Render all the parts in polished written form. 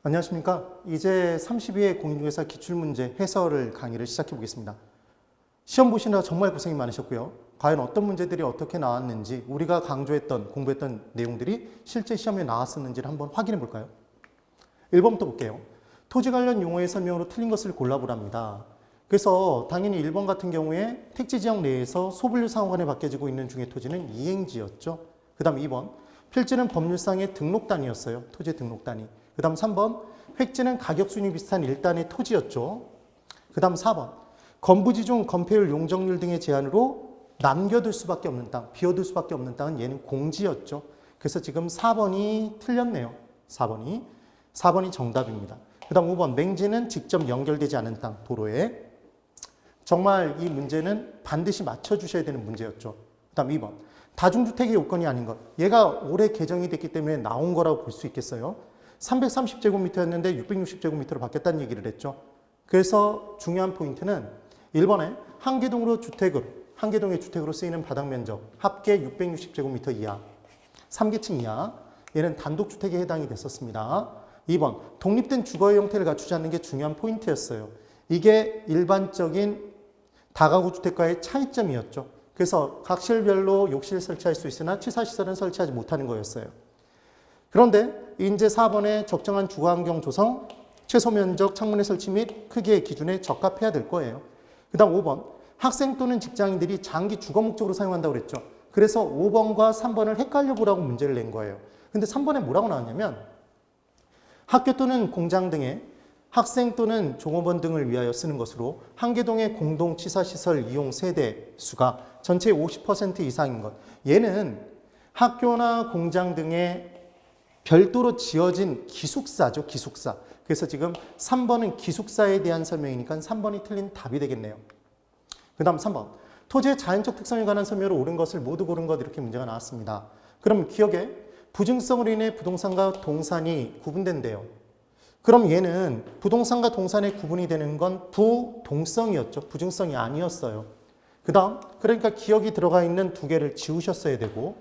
안녕하십니까. 이제 32회 공인중개사 기출문제 해설을 강의를 시작해 보겠습니다. 시험 보시느라 정말 고생이 많으셨고요. 과연 어떤 문제들이 어떻게 나왔는지, 우리가 강조했던, 공부했던 내용들이 실제 시험에 나왔었는지를 한번 확인해 볼까요? 1번부터 볼게요. 토지 관련 용어의 설명으로 틀린 것을 골라보랍니다. 그래서 당연히 1번 같은 경우에 택지지역 내에서 소분류 상호간에 바뀌어지고 있는 중의 토지는 이행지였죠. 그 다음 2번, 필지는 법률상의 등록단위였어요. 토지 등록단위. 그 다음 3번, 획지는 가격순위 비슷한 일단의 토지였죠. 그 다음 4번, 건부지 중 건폐율, 용적률 등의 제한으로 남겨둘 수밖에 없는 땅, 비워둘 수밖에 없는 땅은 얘는 공지였죠. 그래서 지금 4번이 틀렸네요. 4번이 정답입니다. 그 다음 5번, 맹지는 직접 연결되지 않은 땅, 도로에. 정말 이 문제는 반드시 맞춰주셔야 되는 문제였죠. 그 다음 2번, 다중주택의 요건이 아닌 것. 얘가 올해 개정이 됐기 때문에 나온 거라고 볼 수 있겠어요. 330제곱미터였는데 660제곱미터로 바뀌었다는 얘기를 했죠. 그래서 중요한 포인트는 1번에 한개동의 주택으로 쓰이는 바닥면적 합계 660제곱미터 이하, 3계층 이하, 얘는 단독주택에 해당이 됐었습니다. 2번, 독립된 주거의 형태를 갖추지 않는 게 중요한 포인트였어요. 이게 일반적인 다가구 주택과의 차이점이었죠. 그래서 각 실별로 욕실을 설치할 수 있으나 취사시설은 설치하지 못하는 거였어요. 그런데 이제 4번에 적정한 주거환경 조성, 최소 면적, 창문의 설치 및 크기의 기준에 적합해야 될 거예요. 그 다음 5번, 학생 또는 직장인들이 장기 주거 목적으로 사용한다고 그랬죠. 그래서 5번과 3번을 헷갈려 보라고 문제를 낸 거예요. 근데 3번에 뭐라고 나왔냐면 학교 또는 공장 등의 학생 또는 종업원 등을 위하여 쓰는 것으로 한개동의 공동 취사시설 이용 세대 수가 전체의 50% 이상인 것. 얘는 학교나 공장 등의 별도로 지어진 기숙사죠, 기숙사. 그래서 지금 3번은 기숙사에 대한 설명이니까 3번이 틀린 답이 되겠네요. 그 다음 3번. 토지의 자연적 특성에 관한 설명으로 옳은 것을 모두 고른 것, 이렇게 문제가 나왔습니다. 그럼 기억에 부증성으로 인해 부동산과 동산이 구분된대요. 그럼 얘는 부동산과 동산의 구분이 되는 건 부동성이었죠. 부증성이 아니었어요. 그 다음, 그러니까 기억이 들어가 있는 두 개를 지우셨어야 되고,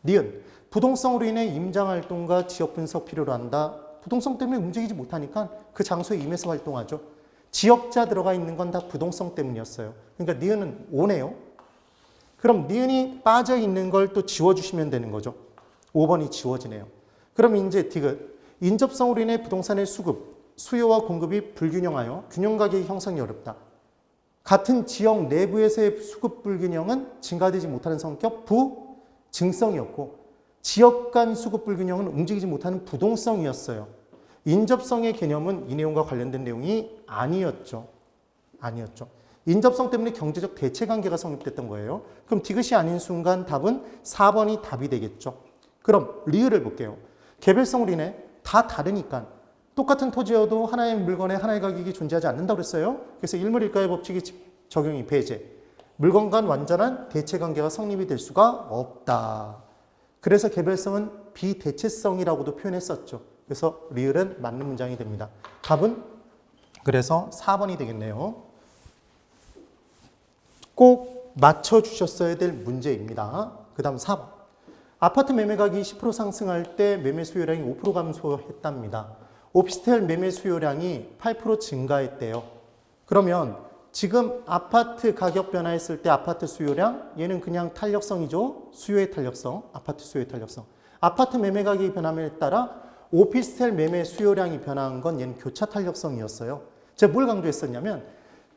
니은, 부동성으로 인해 임장활동과 지역분석 필요로 한다. 부동성 때문에 움직이지 못하니까 그 장소에 임해서 활동하죠. 지역자 들어가 있는 건 다 부동성 때문이었어요. 그러니까 니은은 오네요. 그럼 니은이 빠져 있는 걸 또 지워주시면 되는 거죠. 5번이 지워지네요. 그럼 이제 디귿, 인접성으로 인해 부동산의 수요와 공급이 불균형하여 균형 가격이 형성이 어렵다. 같은 지역 내부에서의 수급 불균형은 증가되지 못하는 성격 부증성이었고, 지역 간 수급 불균형은 움직이지 못하는 부동성이었어요. 인접성의 개념은 이 내용과 관련된 내용이 아니었죠. 인접성 때문에 경제적 대체관계가 성립됐던 거예요. 그럼 디귿이 아닌 순간 답은 4번이 답이 되겠죠. 그럼 리을을 볼게요. 개별성으로 인해 다 다르니까 똑같은 토지여도 하나의 물건에 하나의 가격이 존재하지 않는다고 그랬어요. 그래서 일물일가의 법칙이 적용이 배제. 물건 간 완전한 대체관계가 성립이 될 수가 없다. 그래서 개별성은 비대체성이라고도 표현했었죠. 그래서 리을은 맞는 문장이 됩니다. 답은 그래서 4번이 되겠네요. 꼭 맞춰주셨어야 될 문제입니다. 그 다음 4번. 아파트 매매 가격이 10% 상승할 때 매매 수요량이 5% 감소했답니다. 오피스텔 매매 수요량이 8% 증가했대요. 그러면 지금 아파트 가격 변화했을 때 아파트 수요량, 얘는 그냥 탄력성이죠. 수요의 탄력성, 아파트 수요의 탄력성. 아파트 매매 가격이 변함에 따라 오피스텔 매매 수요량이 변한 건 얘는 교차 탄력성이었어요. 제가 뭘 강조했었냐면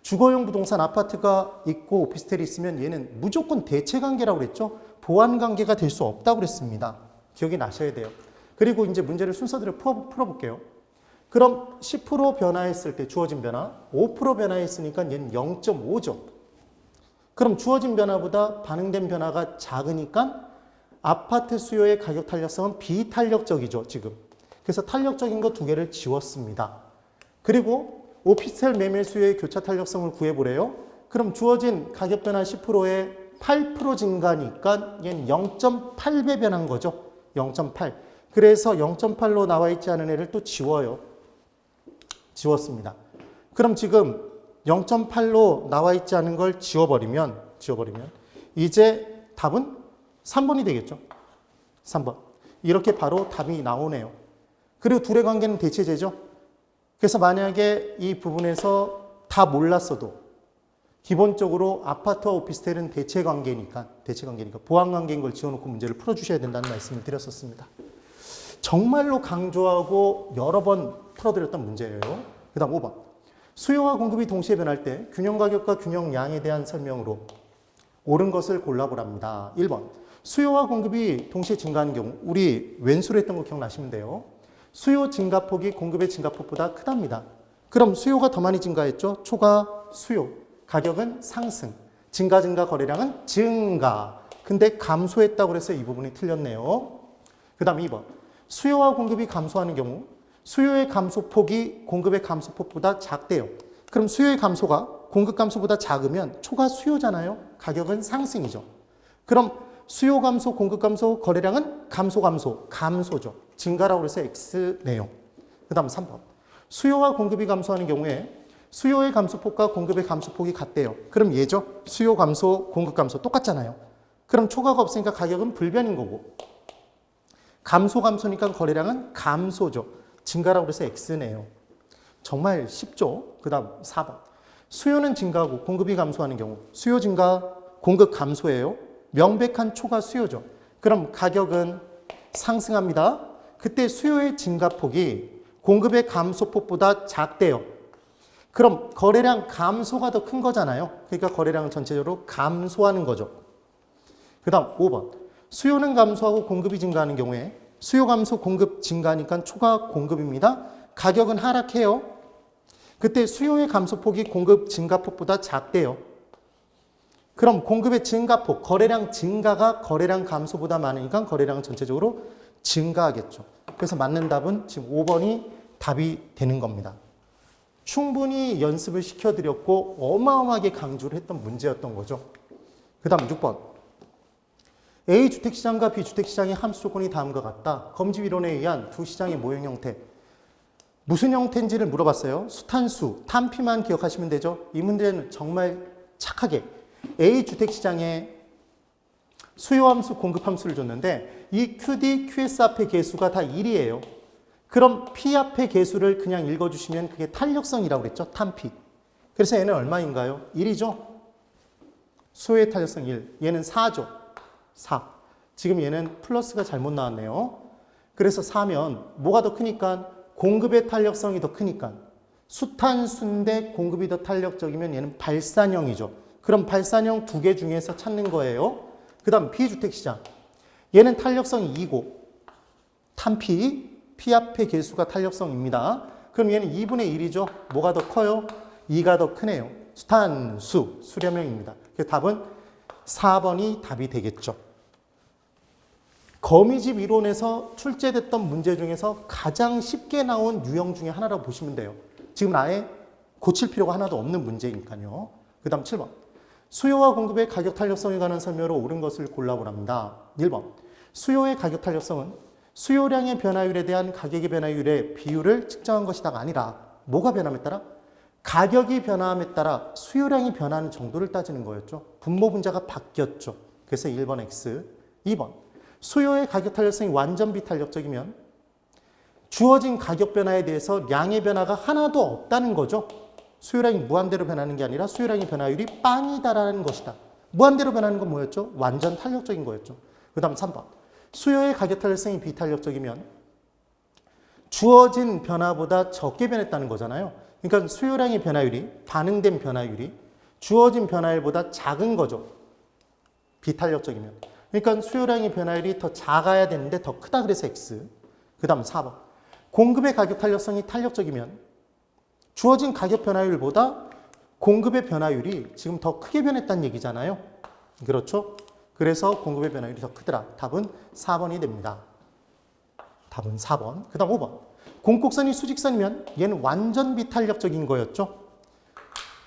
주거용 부동산 아파트가 있고 오피스텔이 있으면 얘는 무조건 대체관계라고 그랬죠. 보완관계가 될 수 없다고 그랬습니다. 기억이 나셔야 돼요. 그리고 이제 문제를 순서대로 풀어볼게요. 그럼 10% 변화했을 때 주어진 변화, 5% 변화했으니까 얘는 0.5죠. 그럼 주어진 변화보다 반응된 변화가 작으니까 아파트 수요의 가격 탄력성은 비탄력적이죠, 지금. 그래서 탄력적인 거 두 개를 지웠습니다. 그리고 오피스텔 매매 수요의 교차 탄력성을 구해보래요. 그럼 주어진 가격 변화 10%에 8% 증가니까 얘는 0.8배 변한 거죠. 0.8. 그래서 0.8로 나와 있지 않은 애를 또 지워요. 지웠습니다. 그럼 지금 0.8로 나와 있지 않은 걸 지워버리면 이제 답은 3번이 되겠죠. 3번. 이렇게 바로 답이 나오네요. 그리고 둘의 관계는 대체제죠. 그래서 만약에 이 부분에서 다 몰랐어도 기본적으로 아파트와 오피스텔은 대체 관계니까 보완 관계인 걸 지어놓고 문제를 풀어주셔야 된다는 말씀을 드렸었습니다. 정말로 강조하고 여러 번 풀어드렸던 문제예요. 그 다음 5번. 수요와 공급이 동시에 변할 때 균형 가격과 균형 양에 대한 설명으로 옳은 것을 골라보랍니다. 1번. 수요와 공급이 동시에 증가하는 경우, 우리 왼수로 했던 거 기억나시면 돼요. 수요 증가폭이 공급의 증가폭보다 크답니다. 그럼 수요가 더 많이 증가했죠? 초과 수요. 가격은 상승. 증가 거래량은 증가. 근데 감소했다고 그래서 이 부분이 틀렸네요. 그 다음 2번. 수요와 공급이 감소하는 경우 수요의 감소폭이 공급의 감소폭보다 작대요. 그럼 수요의 감소가 공급 감소보다 작으면 초과 수요잖아요. 가격은 상승이죠. 그럼 수요 감소, 공급 감소, 거래량은 감소죠. 증가라고 해서 X네요. 그 다음 3번. 수요와 공급이 감소하는 경우에 수요의 감소폭과 공급의 감소폭이 같대요. 그럼 얘죠. 수요 감소, 공급 감소 똑같잖아요. 그럼 초과가 없으니까 가격은 불변인 거고 감소니까 거래량은 감소죠. 증가라고 해서 X네요. 정말 쉽죠. 그 다음 4번. 수요는 증가하고 공급이 감소하는 경우 수요 증가, 공급 감소예요. 명백한 초과 수요죠. 그럼 가격은 상승합니다. 그때 수요의 증가폭이 공급의 감소폭보다 작대요. 그럼 거래량 감소가 더 큰 거잖아요. 그러니까 거래량은 전체적으로 감소하는 거죠. 그 다음 5번. 수요는 감소하고 공급이 증가하는 경우에 수요 감소, 공급 증가하니까 초과 공급입니다. 가격은 하락해요. 그때 수요의 감소폭이 공급 증가폭보다 작대요. 그럼 공급의 증가폭, 거래량 증가가 거래량 감소보다 많으니까 거래량은 전체적으로 증가하겠죠. 그래서 맞는 답은 지금 5번이 답이 되는 겁니다. 충분히 연습을 시켜드렸고 어마어마하게 강조를 했던 문제였던 거죠. 그 다음 6번. A 주택시장과 B 주택시장의 함수 조건이 다음과 같다. 검집이론에 의한 두 시장의 모형 형태. 무슨 형태인지를 물어봤어요. 수탄수, 탄피만 기억하시면 되죠. 이 문제는 정말 착하게 A 주택시장의 수요함수, 공급함수를 줬는데 이 QD, QS 앞의 개수가 다 1이에요. 그럼 P 앞의 개수를 그냥 읽어주시면 그게 탄력성이라고 그랬죠. 탄피. 그래서 얘는 얼마인가요? 1이죠. 수요의 탄력성 1. 얘는 4죠. 4. 지금 얘는 플러스가 잘못 나왔네요. 그래서 4면 뭐가 더 크니까? 공급의 탄력성이 더 크니까. 수탄수인데 공급이 더 탄력적이면 얘는 발산형이죠. 그럼 발산형 두 개 중에서 찾는 거예요. 그 다음 B주택시장. 얘는 탄력성이 2고 탄피, P 앞의 개수가 탄력성입니다. 그럼 얘는 2분의 1이죠. 뭐가 더 커요? 2가 더 크네요. 수탄수, 수렴형입니다. 그래서 답은 4번이 답이 되겠죠. 거미집 이론에서 출제됐던 문제 중에서 가장 쉽게 나온 유형 중에 하나라고 보시면 돼요. 지금 아예 고칠 필요가 하나도 없는 문제니까요. 그 다음 7번. 수요와 공급의 가격 탄력성에 관한 설명으로 옳은 것을 골라보랍니다. 1번. 수요의 가격 탄력성은 수요량의 변화율에 대한 가격의 변화율의 비율을 측정한 것이다가 아니라 뭐가 변함에 따라? 가격이 변함에 따라 수요량이 변하는 정도를 따지는 거였죠. 분모 분자가 바뀌었죠. 그래서 1번 X. 2번. 수요의 가격 탄력성이 완전 비탄력적이면 주어진 가격 변화에 대해서 량의 변화가 하나도 없다는 거죠. 수요량이 무한대로 변하는 게 아니라 수요량의 변화율이 빵이다라는 것이다. 무한대로 변하는 건 뭐였죠? 완전 탄력적인 거였죠. 그 다음 3번. 수요의 가격 탄력성이 비탄력적이면 주어진 변화보다 적게 변했다는 거잖아요. 그러니까 수요량의 변화율이, 반응된 변화율이 주어진 변화율보다 작은 거죠. 비탄력적이면. 그러니까 수요량의 변화율이 더 작아야 되는데 더 크다 그래서 X. 그 다음 4번. 공급의 가격 탄력성이 탄력적이면 주어진 가격 변화율보다 공급의 변화율이 지금 더 크게 변했다는 얘기잖아요. 그렇죠? 그래서 공급의 변화율이 더 크더라. 답은 4번이 됩니다. 답은 4번. 그 다음 5번. 공곡선이 수직선이면 얘는 완전 비탄력적인 거였죠.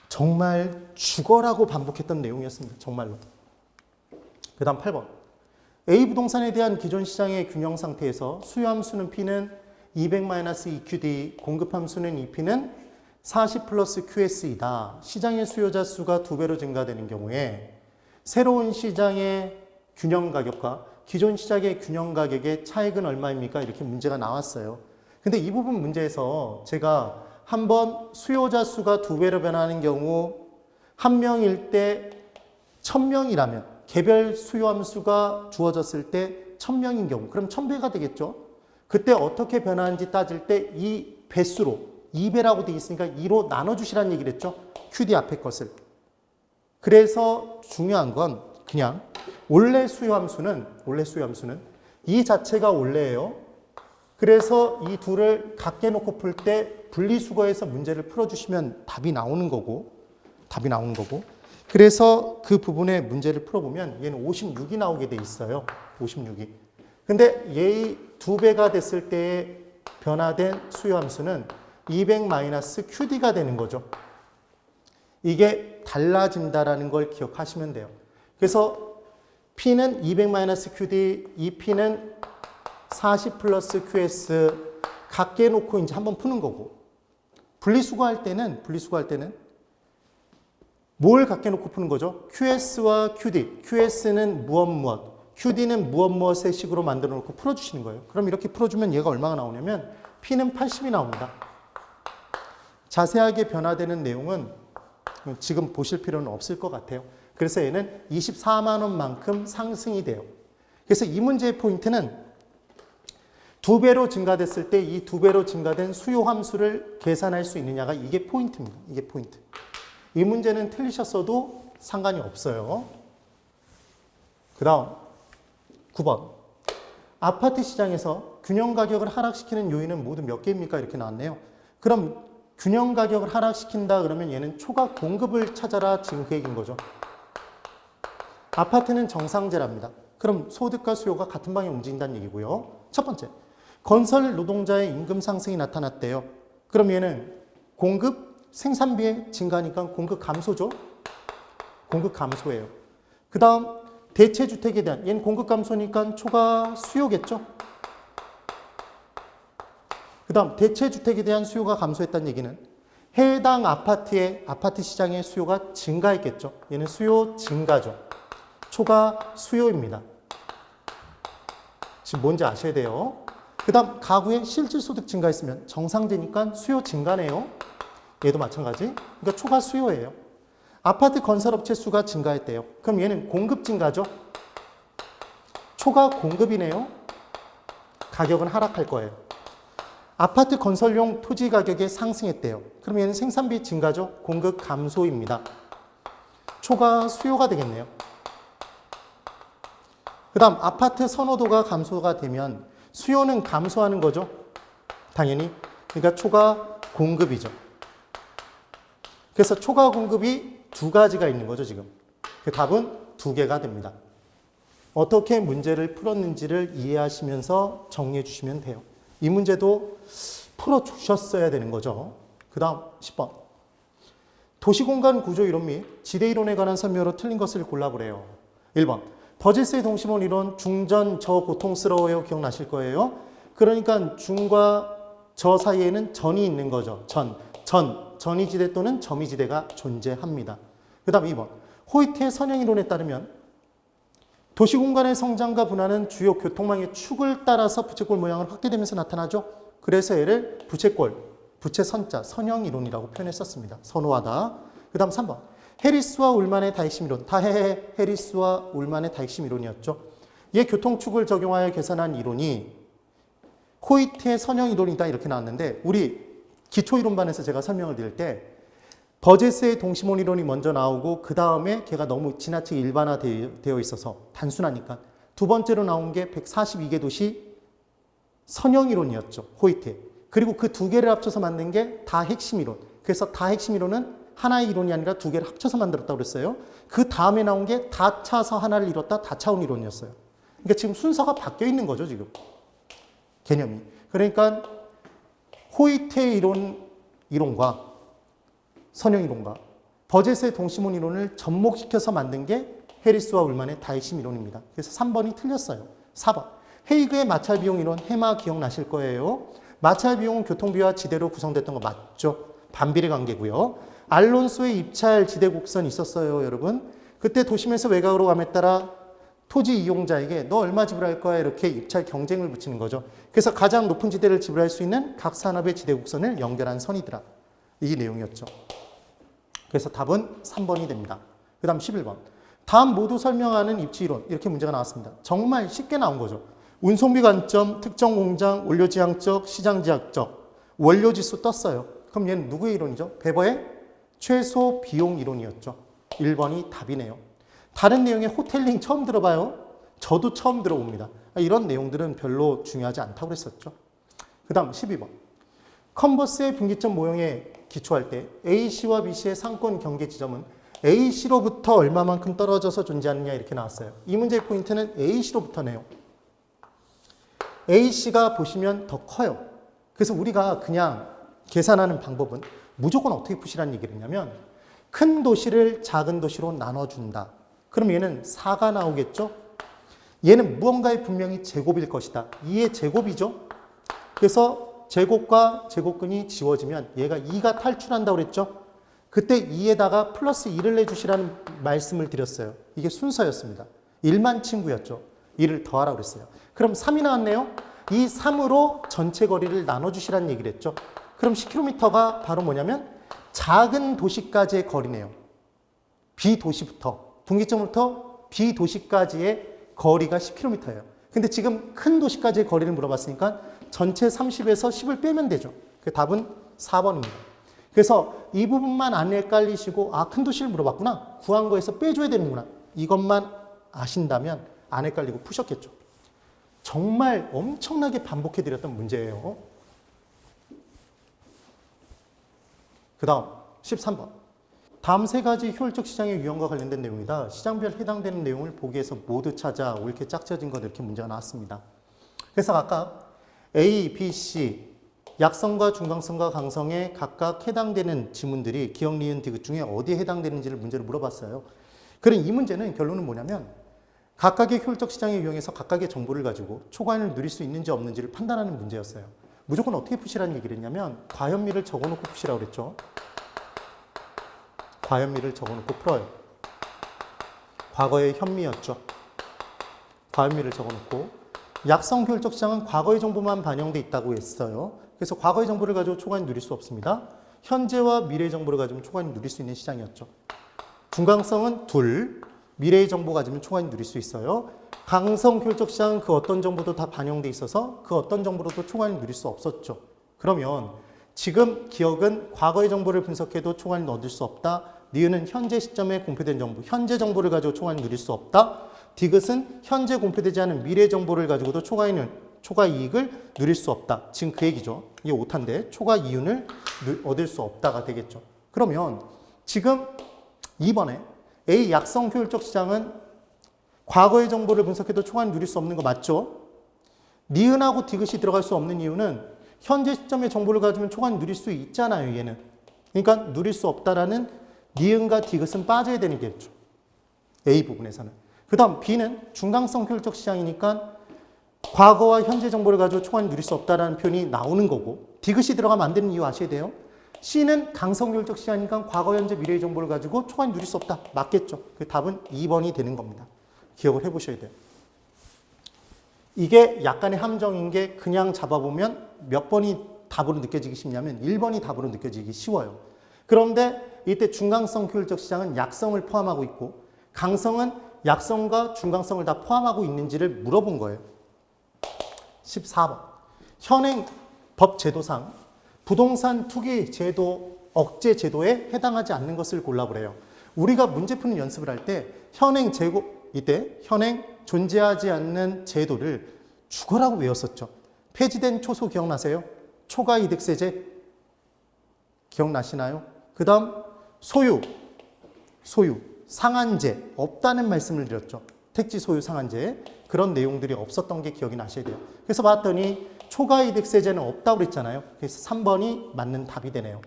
정말 죽어라고 반복했던 내용이었습니다. 정말로. 그 다음 8번. A 부동산에 대한 기존 시장의 균형 상태에서 수요함수는 P는 200-2QD, 공급함수는 EP는 40 플러스 QS이다. 시장의 수요자 수가 2배로 증가되는 경우에 새로운 시장의 균형 가격과 기존 시장의 균형 가격의 차익은 얼마입니까? 이렇게 문제가 나왔어요. 근데 이 부분 문제에서 제가 한번 수요자 수가 2배로 변하는 경우 한 명일 때 1000명이라면 개별 수요 함수가 주어졌을 때 1000명인 경우 그럼 1000배가 되겠죠. 그때 어떻게 변하는지 따질 때 이 배수로 2배라고 되어 있으니까 2로 나눠주시라는 얘기를 했죠. QD 앞에 것을. 그래서 중요한 건 그냥 원래 수요 함수는 이 자체가 원래예요. 그래서 이 둘을 각계 놓고 풀 때 분리수거해서 문제를 풀어주시면 답이 나오는 거고 그래서 그 부분에 문제를 풀어보면 얘는 56이 나오게 돼 있어요. 56이. 근데 얘의 2배가 됐을 때의 변화된 수요함수는 200-QD가 되는 거죠. 이게 달라진다라는 걸 기억하시면 돼요. 그래서 P는 200-QD, 이 P는 40 플러스 QS 각계 놓고 이제 한번 푸는 거고 분리수거할 때는 뭘 갖게 놓고 푸는 거죠? QS와 QD. QS는 무엇, QD는 무엇의 식으로 만들어 놓고 풀어주시는 거예요. 그럼 이렇게 풀어주면 얘가 얼마가 나오냐면 P는 80이 나옵니다. 자세하게 변화되는 내용은 지금 보실 필요는 없을 것 같아요. 그래서 얘는 24만 원만큼 상승이 돼요. 그래서 이 문제의 포인트는 2배로 증가됐을 때 이 2배로 증가된 수요 함수를 계산할 수 있느냐가 이게 포인트입니다. 이게 포인트. 이 문제는 틀리셨어도 상관이 없어요. 그 다음 9번. 아파트 시장에서 균형 가격을 하락시키는 요인은 모두 몇 개입니까? 이렇게 나왔네요. 그럼 균형 가격을 하락시킨다 그러면 얘는 초과 공급을 찾아라 지금 그 얘기인 거죠. 아파트는 정상재랍니다. 그럼 소득과 수요가 같은 방향에 움직인다는 얘기고요. 첫 번째, 건설 노동자의 임금 상승이 나타났대요. 그럼 얘는 공급 생산비의 증가니까 공급 감소죠. 공급 감소예요. 그 다음 대체주택에 대한 얘는 공급 감소니까 초과 수요겠죠. 그 다음 대체주택에 대한 수요가 감소했다는 얘기는 해당 아파트 시장의 수요가 증가했겠죠. 얘는 수요 증가죠. 초과 수요입니다. 지금 뭔지 아셔야 돼요. 그 다음 가구의 실질소득 증가했으면 정상되니까 수요 증가네요. 얘도 마찬가지. 그러니까 초과 수요예요. 아파트 건설업체 수가 증가했대요. 그럼 얘는 공급 증가죠. 초과 공급이네요. 가격은 하락할 거예요. 아파트 건설용 토지 가격이 상승했대요. 그럼 얘는 생산비 증가죠. 공급 감소입니다. 초과 수요가 되겠네요. 그 다음 아파트 선호도가 감소가 되면 수요는 감소하는 거죠. 당연히. 그러니까 초과 공급이죠. 그래서 초과 공급이 2가지가 있는 거죠, 지금. 그 답은 2개가 됩니다. 어떻게 문제를 풀었는지를 이해하시면서 정리해 주시면 돼요. 이 문제도 풀어주셨어야 되는 거죠. 그 다음 10번. 도시공간 구조 이론 및 지대 이론에 관한 설명으로 틀린 것을 골라보래요. 1번. 버제스의 동심원 이론 중전 저 고통스러워요. 기억나실 거예요. 그러니까 중과 저 사이에는 전이 있는 거죠. 전이지대 또는 점이지대가 존재합니다. 그 다음 2번. 호이트의 선형이론에 따르면 도시공간의 성장과 분화는 주요 교통망의 축을 따라서 부채꼴 모양을 확대되면서 나타나죠. 그래서 얘를 부채꼴, 부채선자, 선형이론이라고 표현했었습니다. 선호하다. 그 다음 3번. 해리스와 울만의 다핵심 이론. 해리스와 울만의 다핵심 이론이었죠. 얘 교통축을 적용하여 계산한 이론이 호이트의 선형이론이다 이렇게 나왔는데 우리 기초이론반에서 제가 설명을 드릴 때 버제스의 동심원 이론이 먼저 나오고 그 다음에 걔가 너무 지나치게 일반화되어 있어서 단순하니까 두 번째로 나온 게 142개 도시 선형이론이었죠. 호이트. 그리고 그 2개를 합쳐서 만든 게 다핵심이론. 그래서 다핵심이론은 하나의 이론이 아니라 2개를 합쳐서 만들었다고 그랬어요. 그 다음에 나온 게 다 차서 하나를 이뤘다 다차원 이론이었어요. 그러니까 지금 순서가 바뀌어 있는 거죠. 지금 개념이. 그러니까 호이트의 이론과 선형이론과 버제스의 동심원 이론을 접목시켜서 만든 게 해리스와 울만의 다핵심 이론입니다. 그래서 3번이 틀렸어요. 4번. 헤이그의 마찰 비용 이론 해마 기억나실 거예요. 마찰 비용은 교통비와 지대로 구성됐던 거 맞죠? 반비례 관계고요. 알론소의 입찰 지대 곡선이 있었어요, 여러분. 그때 도심에서 외곽으로 감에 따라 토지 이용자에게 너 얼마 지불할 거야 이렇게 입찰 경쟁을 붙이는 거죠. 그래서 가장 높은 지대를 지불할 수 있는 각 산업의 지대 곡선을 연결한 선이더라. 이 내용이었죠. 그래서 답은 3번이 됩니다. 그 다음 11번. 다음 모두 설명하는 입지 이론. 이렇게 문제가 나왔습니다. 정말 쉽게 나온 거죠. 운송비 관점, 특정 공장, 원료지향적, 시장지향적, 원료지수 떴어요. 그럼 얘는 누구의 이론이죠? 베버의 최소 비용 이론이었죠. 1번이 답이네요. 다른 내용의 호텔링 처음 들어봐요? 저도 처음 들어봅니다. 이런 내용들은 별로 중요하지 않다고 그랬었죠. 그 다음 12번. 컨버스의 분기점 모형에 기초할 때 A씨와 B씨의 상권 경계 지점은 A씨로부터 얼마만큼 떨어져서 존재하느냐 이렇게 나왔어요. 이 문제의 포인트는 A씨로부터네요. A씨가 보시면 더 커요. 그래서 우리가 그냥 계산하는 방법은 무조건 어떻게 푸시라는 얘기를 했냐면 큰 도시를 작은 도시로 나눠준다. 그럼 얘는 4가 나오겠죠? 얘는 무언가의 분명히 제곱일 것이다. 2의 제곱이죠? 그래서 제곱과 제곱근이 지워지면 얘가 2가 탈출한다고 그랬죠? 그때 2에다가 플러스 2를 내주시라는 말씀을 드렸어요. 이게 순서였습니다. 1만 친구였죠. 2를 더하라고 그랬어요. 그럼 3이 나왔네요. 이 3으로 전체 거리를 나눠주시라는 얘기를 했죠. 그럼 10km가 바로 뭐냐면 작은 도시까지의 거리네요. B도시부터, 분기점부터 B도시까지의 거리가 10km예요. 근데 지금 큰 도시까지의 거리를 물어봤으니까 전체 30에서 10을 빼면 되죠. 그 답은 4번입니다. 그래서 이 부분만 안 헷갈리시고 큰 도시를 물어봤구나. 구한 거에서 빼줘야 되는구나. 이것만 아신다면 안 헷갈리고 푸셨겠죠. 정말 엄청나게 반복해드렸던 문제예요. 그 다음 13번. 다음 세 가지 효율적 시장의 유형과 관련된 내용이다. 시장별 해당되는 내용을 보기에서 모두 찾아. 이렇게 짝져진 것 이렇게 문제가 나왔습니다. 그래서 아까 A, B, C 약성과 중강성과 강성에 각각 해당되는 지문들이 기억, 니은, 디귿 중에 어디에 해당되는지를 문제로 물어봤어요. 그럼 이 문제는 결론은 뭐냐면 각각의 효율적 시장의 유형에서 각각의 정보를 가지고 초과인을 누릴 수 있는지 없는지를 판단하는 문제였어요. 무조건 어떻게 푸시라는 얘기를 했냐면 과현미를 적어놓고 푸시라고 그랬죠. 과현미를 적어놓고 풀어요. 과거의 현미였죠. 과현미를 적어놓고 약성 효율적 시장은 과거의 정보만 반영돼 있다고 했어요. 그래서 과거의 정보를 가지고 초과인 누릴 수 없습니다. 현재와 미래의 정보를 가지면 초과인 누릴 수 있는 시장이었죠. 중강성은 둘, 미래의 정보 가지면 초과인 누릴 수 있어요. 강성 효율적 시장은 그 어떤 정보도 다 반영돼 있어서 그 어떤 정보로도 초과인 누릴 수 없었죠. 그러면 지금 기억은 과거의 정보를 분석해도 초과인을 얻을 수 없다. 니은은 현재 시점에 공표된 정보, 현재 정보를 가지고 초과인을 누릴 수 없다. 디귿은 현재 공표되지 않은 미래 정보를 가지고도 초과 이익을 누릴 수 없다. 지금 그 얘기죠. 이게 오타인데 초과 이윤을 얻을 수 없다가 되겠죠. 그러면 지금 2번에 A 약성 효율적 시장은 과거의 정보를 분석해도 초과를 누릴 수 없는 거 맞죠? 니은하고 디귿이 들어갈 수 없는 이유는 현재 시점의 정보를 가지면 초과를 누릴 수 있잖아요. 얘는. 그러니까 누릴 수 없다라는 니은과 디귿은 빠져야 되는 게죠. A 부분에서는. 그 다음 B는 중강성 효율적 시장이니까 과거와 현재 정보를 가지고 초과를 누릴 수 없다라는 표현이 나오는 거고 디귿이 들어가면 안 되는 이유 아셔야 돼요. C는 강성 효율적 시장이니까 과거, 현재, 미래의 정보를 가지고 초과를 누릴 수 없다. 맞겠죠. 그 답은 2번이 되는 겁니다. 기억을 해보셔야 돼요. 이게 약간의 함정인 게 그냥 잡아보면 몇 번이 답으로 느껴지기 쉽냐면 1번이 답으로 느껴지기 쉬워요. 그런데 이때 중강성 효율적 시장은 약성을 포함하고 있고 강성은 약성과 중강성을 다 포함하고 있는지를 물어본 거예요. 14번. 현행 법 제도상 부동산 투기 제도 억제 제도에 해당하지 않는 것을 골라보래요. 우리가 문제 푸는 연습을 할 때 현행 존재하지 않는 제도를 죽어라고 외웠었죠. 폐지된 초소 기억나세요? 초과이득세제 기억나시나요? 그 다음 소유, 상한제 없다는 말씀을 드렸죠. 택지 소유 상한제 그런 내용들이 없었던 게 기억이 나셔야 돼요. 그래서 봤더니 초과이득세제는 없다고 그랬잖아요. 그래서 3번이 맞는 답이 되네요.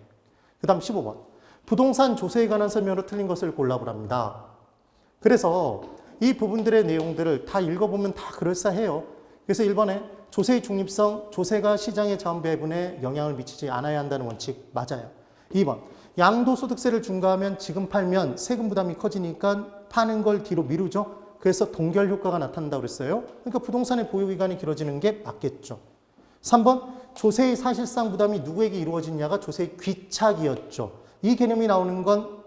그 다음 15번. 부동산 조세에 관한 설명으로 틀린 것을 골라보랍니다. 그래서 이 부분들의 내용들을 다 읽어보면 다 그럴싸해요. 그래서 1번에 조세의 중립성, 조세가 시장의 자원 배분에 영향을 미치지 않아야 한다는 원칙 맞아요. 2번. 양도소득세를 중과하면 지금 팔면 세금 부담이 커지니까 파는 걸 뒤로 미루죠. 그래서 동결 효과가 나타난다고 그랬어요. 그러니까 부동산의 보유 기간이 길어지는 게 맞겠죠. 3번, 조세의 사실상 부담이 누구에게 이루어지냐가 조세의 귀착이었죠. 이 개념이 나오는 건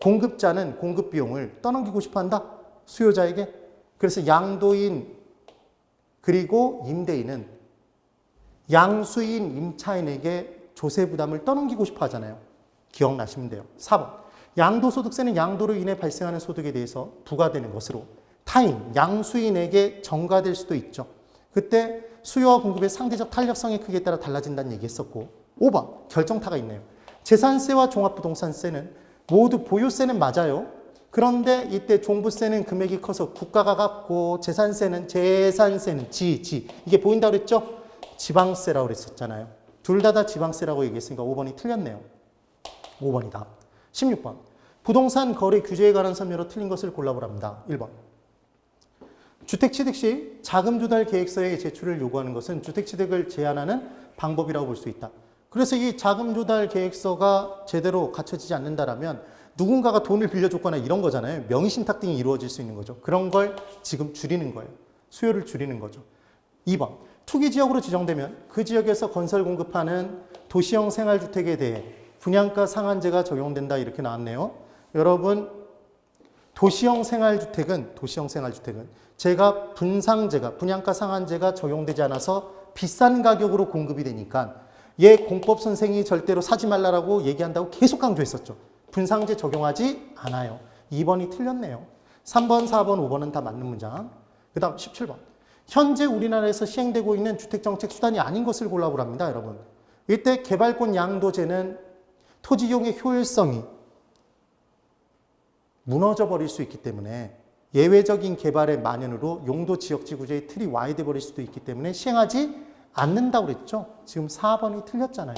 공급자는 공급 비용을 떠넘기고 싶어 한다. 수요자에게. 그래서 양도인 그리고 임대인은 양수인 임차인에게 조세 부담을 떠넘기고 싶어 하잖아요. 기억나시면 돼요. 4번. 양도소득세는 양도로 인해 발생하는 소득에 대해서 부과되는 것으로 타인, 양수인에게 전가될 수도 있죠. 그때 수요와 공급의 상대적 탄력성의 크기에 따라 달라진다는 얘기했었고 5번. 결정타가 있네요. 재산세와 종합부동산세는 모두 보유세는 맞아요. 그런데 이때 종부세는 금액이 커서 국가가 갚고 재산세는 이게 보인다고 그랬죠? 지방세라고 그랬었잖아요. 둘 다 지방세라고 얘기했으니까 5번이 틀렸네요. 5번이다. 16번. 부동산 거래 규제에 관한 설명으로 틀린 것을 골라보랍니다. 1번. 주택 취득 시 자금 조달 계획서의 제출을 요구하는 것은 주택 취득을 제한하는 방법이라고 볼 수 있다. 그래서 이 자금 조달 계획서가 제대로 갖춰지지 않는다라면 누군가가 돈을 빌려줬거나 이런 거잖아요. 명의신탁 등이 이루어질 수 있는 거죠. 그런 걸 지금 줄이는 거예요. 수요를 줄이는 거죠. 2번. 투기지역으로 지정되면 그 지역에서 건설 공급하는 도시형 생활주택에 대해 분양가 상한제가 적용된다 이렇게 나왔네요. 여러분 도시형 생활주택은 제가 분양가 상한제가 적용되지 않아서 비싼 가격으로 공급이 되니까 얘 공법 선생이 절대로 사지 말라고 얘기한다고 계속 강조했었죠. 분상제 적용하지 않아요. 2번이 틀렸네요. 3번, 4번, 5번은 다 맞는 문장. 그 다음 17번. 현재 우리나라에서 시행되고 있는 주택정책 수단이 아닌 것을 골라보랍니다. 여러분. 이때 개발권 양도제는 토지 이용의 효율성이 무너져 버릴 수 있기 때문에 예외적인 개발의 만연으로 용도 지역지구제의 틀이 와해돼 버릴 수도 있기 때문에 시행하지 않는다고 그랬죠. 지금 4번이 틀렸잖아요.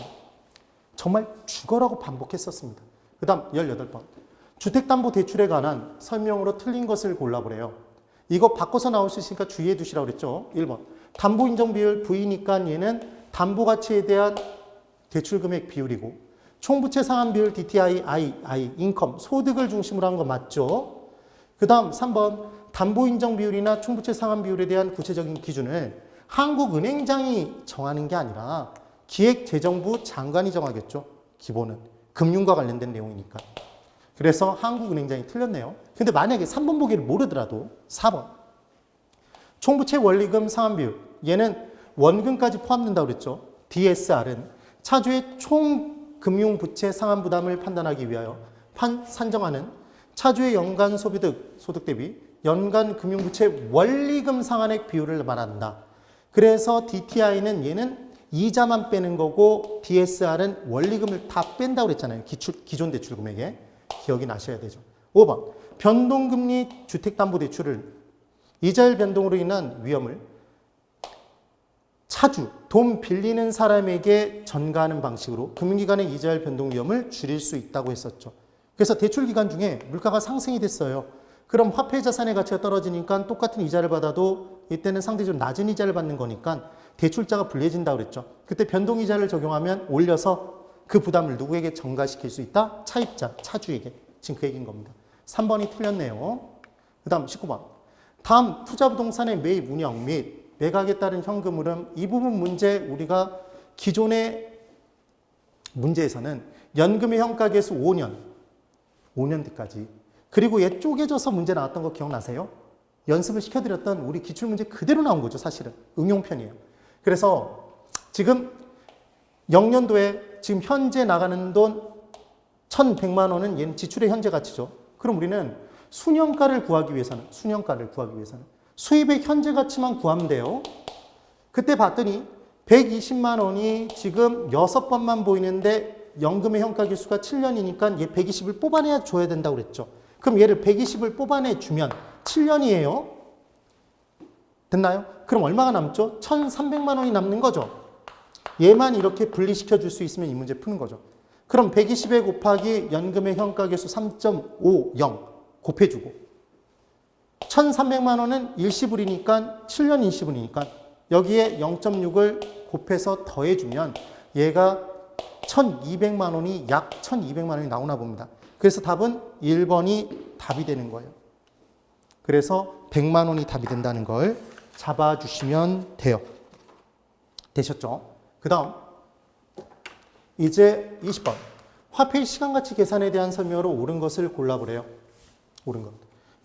정말 죽어라고 반복했었습니다. 그 다음 18번. 주택담보대출에 관한 설명으로 틀린 것을 골라보래요. 이거 바꿔서 나올 수 있으니까 주의해 두시라고 그랬죠. 1번. 담보인정비율 V니까 얘는 담보가치에 대한 대출금액 비율이고 총부채 상환비율 DTI, I, 인컴, 소득을 중심으로 한 거 맞죠? 그 다음 3번. 담보인정비율이나 총부채 상환비율에 대한 구체적인 기준을 한국은행장이 정하는 게 아니라 기획재정부 장관이 정하겠죠. 기본은. 금융과 관련된 내용이니까. 그래서 한국은행장이 틀렸네요. 근데 만약에 3번 보기를 모르더라도 4번. 총부채 원리금 상환비율. 얘는 원금까지 포함된다고 그랬죠. DSR은 차주의 총 금융부채 상환 부담을 판단하기 위하여 산정하는 차주의 연간 소득 대비 연간 금융부채 원리금 상환액 비율을 말한다. 그래서 DTI는 얘는 이자만 빼는 거고 DSR은 원리금을 다 뺀다고 그랬잖아요. 기존 대출 금액에. 기억이 나셔야 되죠. 5번. 변동금리 주택담보대출을 이자율 변동으로 인한 위험을 차주, 돈 빌리는 사람에게 전가하는 방식으로 금융기관의 이자율 변동 위험을 줄일 수 있다고 했었죠. 그래서 대출 기간 중에 물가가 상승이 됐어요. 그럼 화폐 자산의 가치가 떨어지니까 똑같은 이자를 받아도 이때는 상대적으로 낮은 이자를 받는 거니까 대출자가 불리해진다고 그랬죠. 그때 변동이자를 적용하면 올려서 그 부담을 누구에게 전가시킬 수 있다? 차입자, 차주에게. 지금 그 얘기인 겁니다. 3번이 틀렸네요. 그 다음 19번. 다음 투자부동산의 매입 운영 및 매각에 따른 현금 흐름. 이 부분 문제 우리가 기존의 문제에서는 연금의 현가계수 5년 뒤까지 그리고 얘 쪼개져서 문제 나왔던 거 기억나세요? 연습을 시켜드렸던 우리 기출문제 그대로 나온 거죠. 사실은. 응용편이에요. 그래서 지금 0년도에 지금 현재 나가는 돈 1,100만 원은 얘는 지출의 현재 가치죠. 그럼 우리는 수년가를 구하기 위해서는 수입의 현재 가치만 구하면 돼요. 그때 봤더니 120만 원이 지금 6번만 보이는데 연금의 현가기수가 7년이니까 얘 120을 뽑아내야 줘야 된다고 그랬죠. 그럼 얘를 120을 뽑아내주면 7년이에요. 됐나요? 그럼 얼마가 남죠? 1,300만 원이 남는 거죠. 얘만 이렇게 분리시켜 줄 수 있으면 이 문제 푸는 거죠. 그럼 120에 곱하기 연금의 현가계수 3.50 곱해주고 1,300만 원은 일시불이니까 7년 일시불이니까 여기에 0.6을 곱해서 더해주면 얘가 1,200만 원이 약 1,200만 원이 나오나 봅니다. 그래서 답은 1번이 답이 되는 거예요. 그래서 100만 원이 답이 된다는 걸 잡아주시면 돼요. 되셨죠? 그 다음 이제 20번. 화폐의 시간가치 계산에 대한 설명으로 옳은 것을 골라보래요. 옳은 것.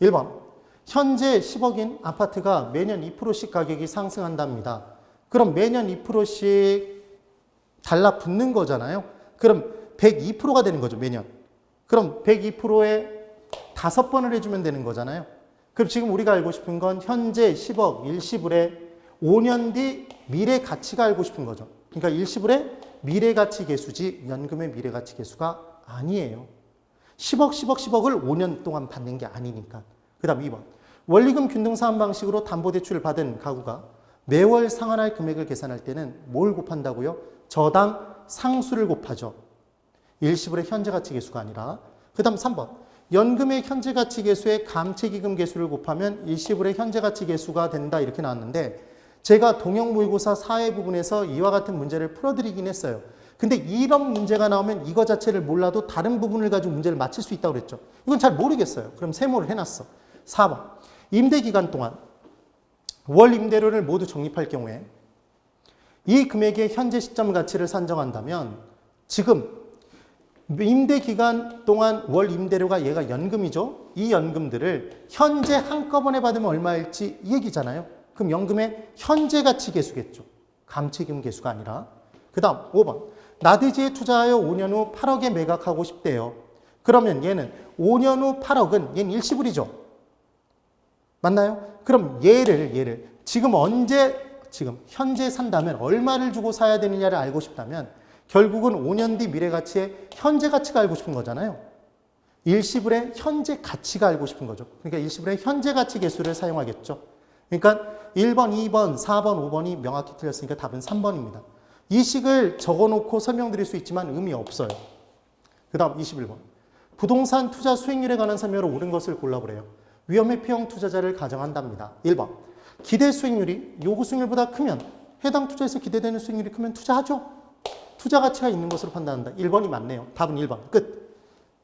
1번. 현재 10억인 아파트가 매년 2%씩 가격이 상승한답니다. 그럼 매년 2%씩 달라붙는 거잖아요. 그럼 102%가 되는 거죠, 매년. 그럼 102%에 5번을 해주면 되는 거잖아요. 그럼 지금 우리가 알고 싶은 건 현재 10억 일시불의 5년 뒤 미래 가치가 알고 싶은 거죠. 그러니까 일시불의 미래 가치 계수지 연금의 미래 가치 계수가 아니에요. 10억을 5년 동안 받는 게 아니니까. 그 다음 2번. 원리금 균등사항 방식으로 담보대출을 받은 가구가 매월 상환할 금액을 계산할 때는 뭘 곱한다고요? 저당 상수를 곱하죠. 일시불의 현재 가치 계수가 아니라. 그 다음 3번. 연금의 현재 가치 계수에 감채기금 계수를 곱하면 일시불의 현재 가치 계수가 된다 이렇게 나왔는데 제가 동형 모의고사 사회 부분에서 이와 같은 문제를 풀어드리긴 했어요. 근데 이런 문제가 나오면 이거 자체를 몰라도 다른 부분을 가지고 문제를 맞힐 수 있다고 그랬죠. 이건 잘 모르겠어요. 그럼 세모를 해놨어. 4번. 임대기간 동안 월 임대료를 모두 적립할 경우에 이 금액의 현재 시점 가치를 산정한다면 지금 임대기간 동안 월 임대료가 얘가 연금이죠. 이 연금들을 현재 한꺼번에 받으면 얼마일지 이 얘기잖아요. 그럼 연금의 현재 가치 계수겠죠. 감채기금 계수가 아니라. 그 다음 5번. 나대지에 투자하여 5년 후 8억에 매각하고 싶대요. 그러면 얘는 5년 후 8억은 얘는 일시불이죠. 맞나요? 그럼 얘를 지금 현재 산다면 얼마를 주고 사야 되느냐를 알고 싶다면 결국은 5년 뒤 미래 가치의 현재 가치가 알고 싶은 거잖아요. 일시불의 현재 가치가 알고 싶은 거죠. 그러니까 일시불의 현재 가치 계수를 사용하겠죠. 그러니까 1번, 2번, 4번, 5번이 명확히 틀렸으니까 답은 3번입니다. 이 식을 적어놓고 설명드릴 수 있지만 의미 없어요. 그 다음 21번. 부동산 투자 수익률에 관한 설명으로 옳은 것을 골라보래요. 위험회피형 투자자를 가정한답니다. 1번. 기대 수익률이 요구 수익률보다 크면 해당 투자에서 기대되는 수익률이 크면 투자하죠. 투자 가치가 있는 것으로 판단한다. 1번이 맞네요. 답은 1번. 끝.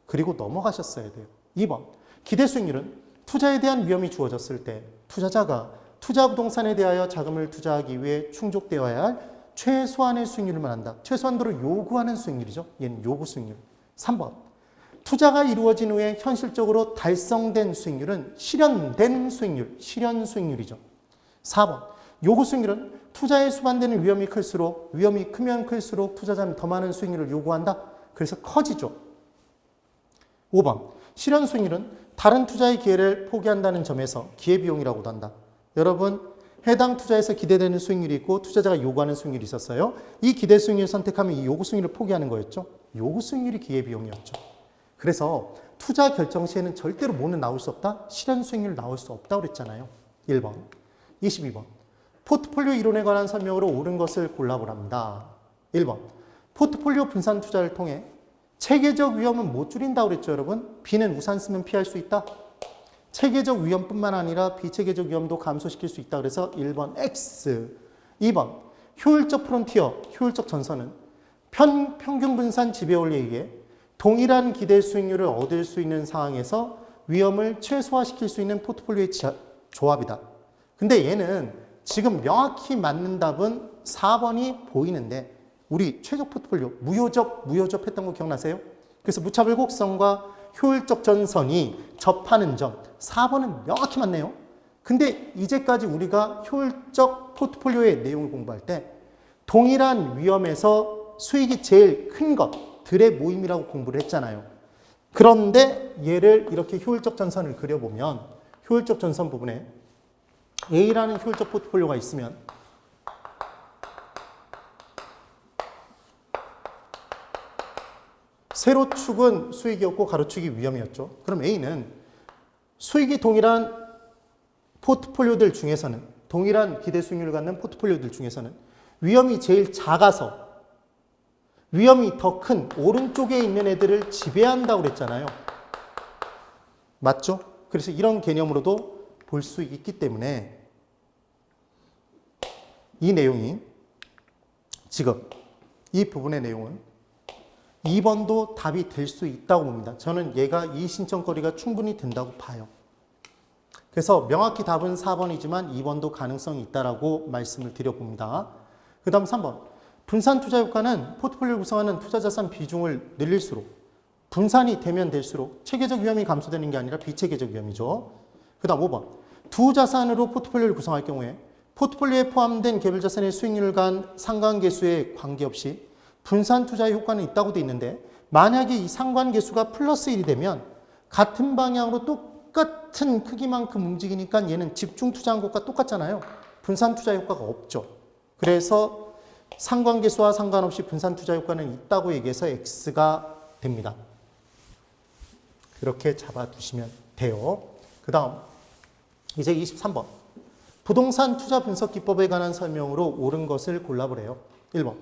그리고 넘어가셨어야 돼요. 2번. 기대 수익률은 투자에 대한 위험이 주어졌을 때 투자자가 투자 부동산에 대하여 자금을 투자하기 위해 충족되어야 할 최소한의 수익률을 말한다. 최소한도로 요구하는 수익률이죠. 얘는 요구 수익률. 3번. 투자가 이루어진 후에 현실적으로 달성된 수익률은 실현된 수익률, 실현 수익률이죠. 4번. 요구 수익률은 투자에 수반되는 위험이 클수록 위험이 크면 클수록 투자자는 더 많은 수익률을 요구한다. 그래서 커지죠. 5번. 실현 수익률은 다른 투자의 기회를 포기한다는 점에서 기회비용이라고도 한다. 여러분 해당 투자에서 기대되는 수익률이 있고 투자자가 요구하는 수익률이 있었어요. 이 기대 수익률을 선택하면 이 요구 수익률을 포기하는 거였죠. 요구 수익률이 기회비용이었죠. 그래서 투자 결정 시에는 절대로 뭐는 나올 수 없다? 실현 수익률 나올 수 없다고 그랬잖아요. 1번. 22번. 포트폴리오 이론에 관한 설명으로 옳은 것을 골라보랍니다. 1번. 포트폴리오 분산 투자를 통해 체계적 위험은 못 줄인다고 그랬죠, 여러분? B는 우산 쓰면 피할 수 있다. 체계적 위험뿐만 아니라 비체계적 위험도 감소시킬 수 있다. 그래서 1번 X. 2번. 효율적 프론티어, 효율적 전선은 평균 분산 지배원리에 의해 동일한 기대 수익률을 얻을 수 있는 상황에서 위험을 최소화시킬 수 있는 포트폴리오의 조합이다. 근데 얘는 지금 명확히 맞는 답은 4번이 보이는데 우리 최적 포트폴리오 무효접 했던 거 기억나세요? 그래서 무차별곡선과 효율적 전선이 접하는 점 4번은 명확히 맞네요. 근데 이제까지 우리가 효율적 포트폴리오의 내용을 공부할 때 동일한 위험에서 수익이 제일 큰 것들의 모임이라고 공부를 했잖아요. 그런데 얘를 이렇게 효율적 전선을 그려보면 효율적 전선 부분에 A라는 효율적 포트폴리오가 있으면 세로축은 수익이었고 가로축이 위험이었죠. 그럼 A는 수익이 동일한 포트폴리오들 중에서는 동일한 기대 수익률을 갖는 포트폴리오들 중에서는 위험이 제일 작아서 위험이 더 큰 오른쪽에 있는 애들을 지배한다고 그랬잖아요. 맞죠? 그래서 이런 개념으로도 볼 수 있기 때문에 이 내용이 지금 이 부분의 내용은 2번도 답이 될 수 있다고 봅니다. 저는 얘가 이 신청거리가 충분히 된다고 봐요. 그래서 명확히 답은 4번이지만 2번도 가능성이 있다라고 말씀을 드려봅니다. 그 다음 3번. 분산 투자 효과는 포트폴리오를 구성하는 투자 자산 비중을 늘릴수록 분산이 되면 될수록 체계적 위험이 감소되는 게 아니라 비체계적 위험이죠. 그 다음 5번. 두 자산으로 포트폴리오를 구성할 경우에 포트폴리오에 포함된 개별 자산의 수익률 간 상관계수에 관계없이 분산 투자의 효과는 있다고 돼 있는데 만약에 이 상관계수가 플러스 1이 되면 같은 방향으로 똑같은 크기만큼 움직이니까 얘는 집중 투자한 것과 똑같잖아요. 분산 투자 효과가 없죠. 그래서 상관계수와 상관없이 분산 투자 효과는 있다고 얘기해서 X가 됩니다. 그렇게 잡아두시면 돼요. 그 다음 이제 23번. 부동산 투자 분석 기법에 관한 설명으로 옳은 것을 골라보래요. 1번.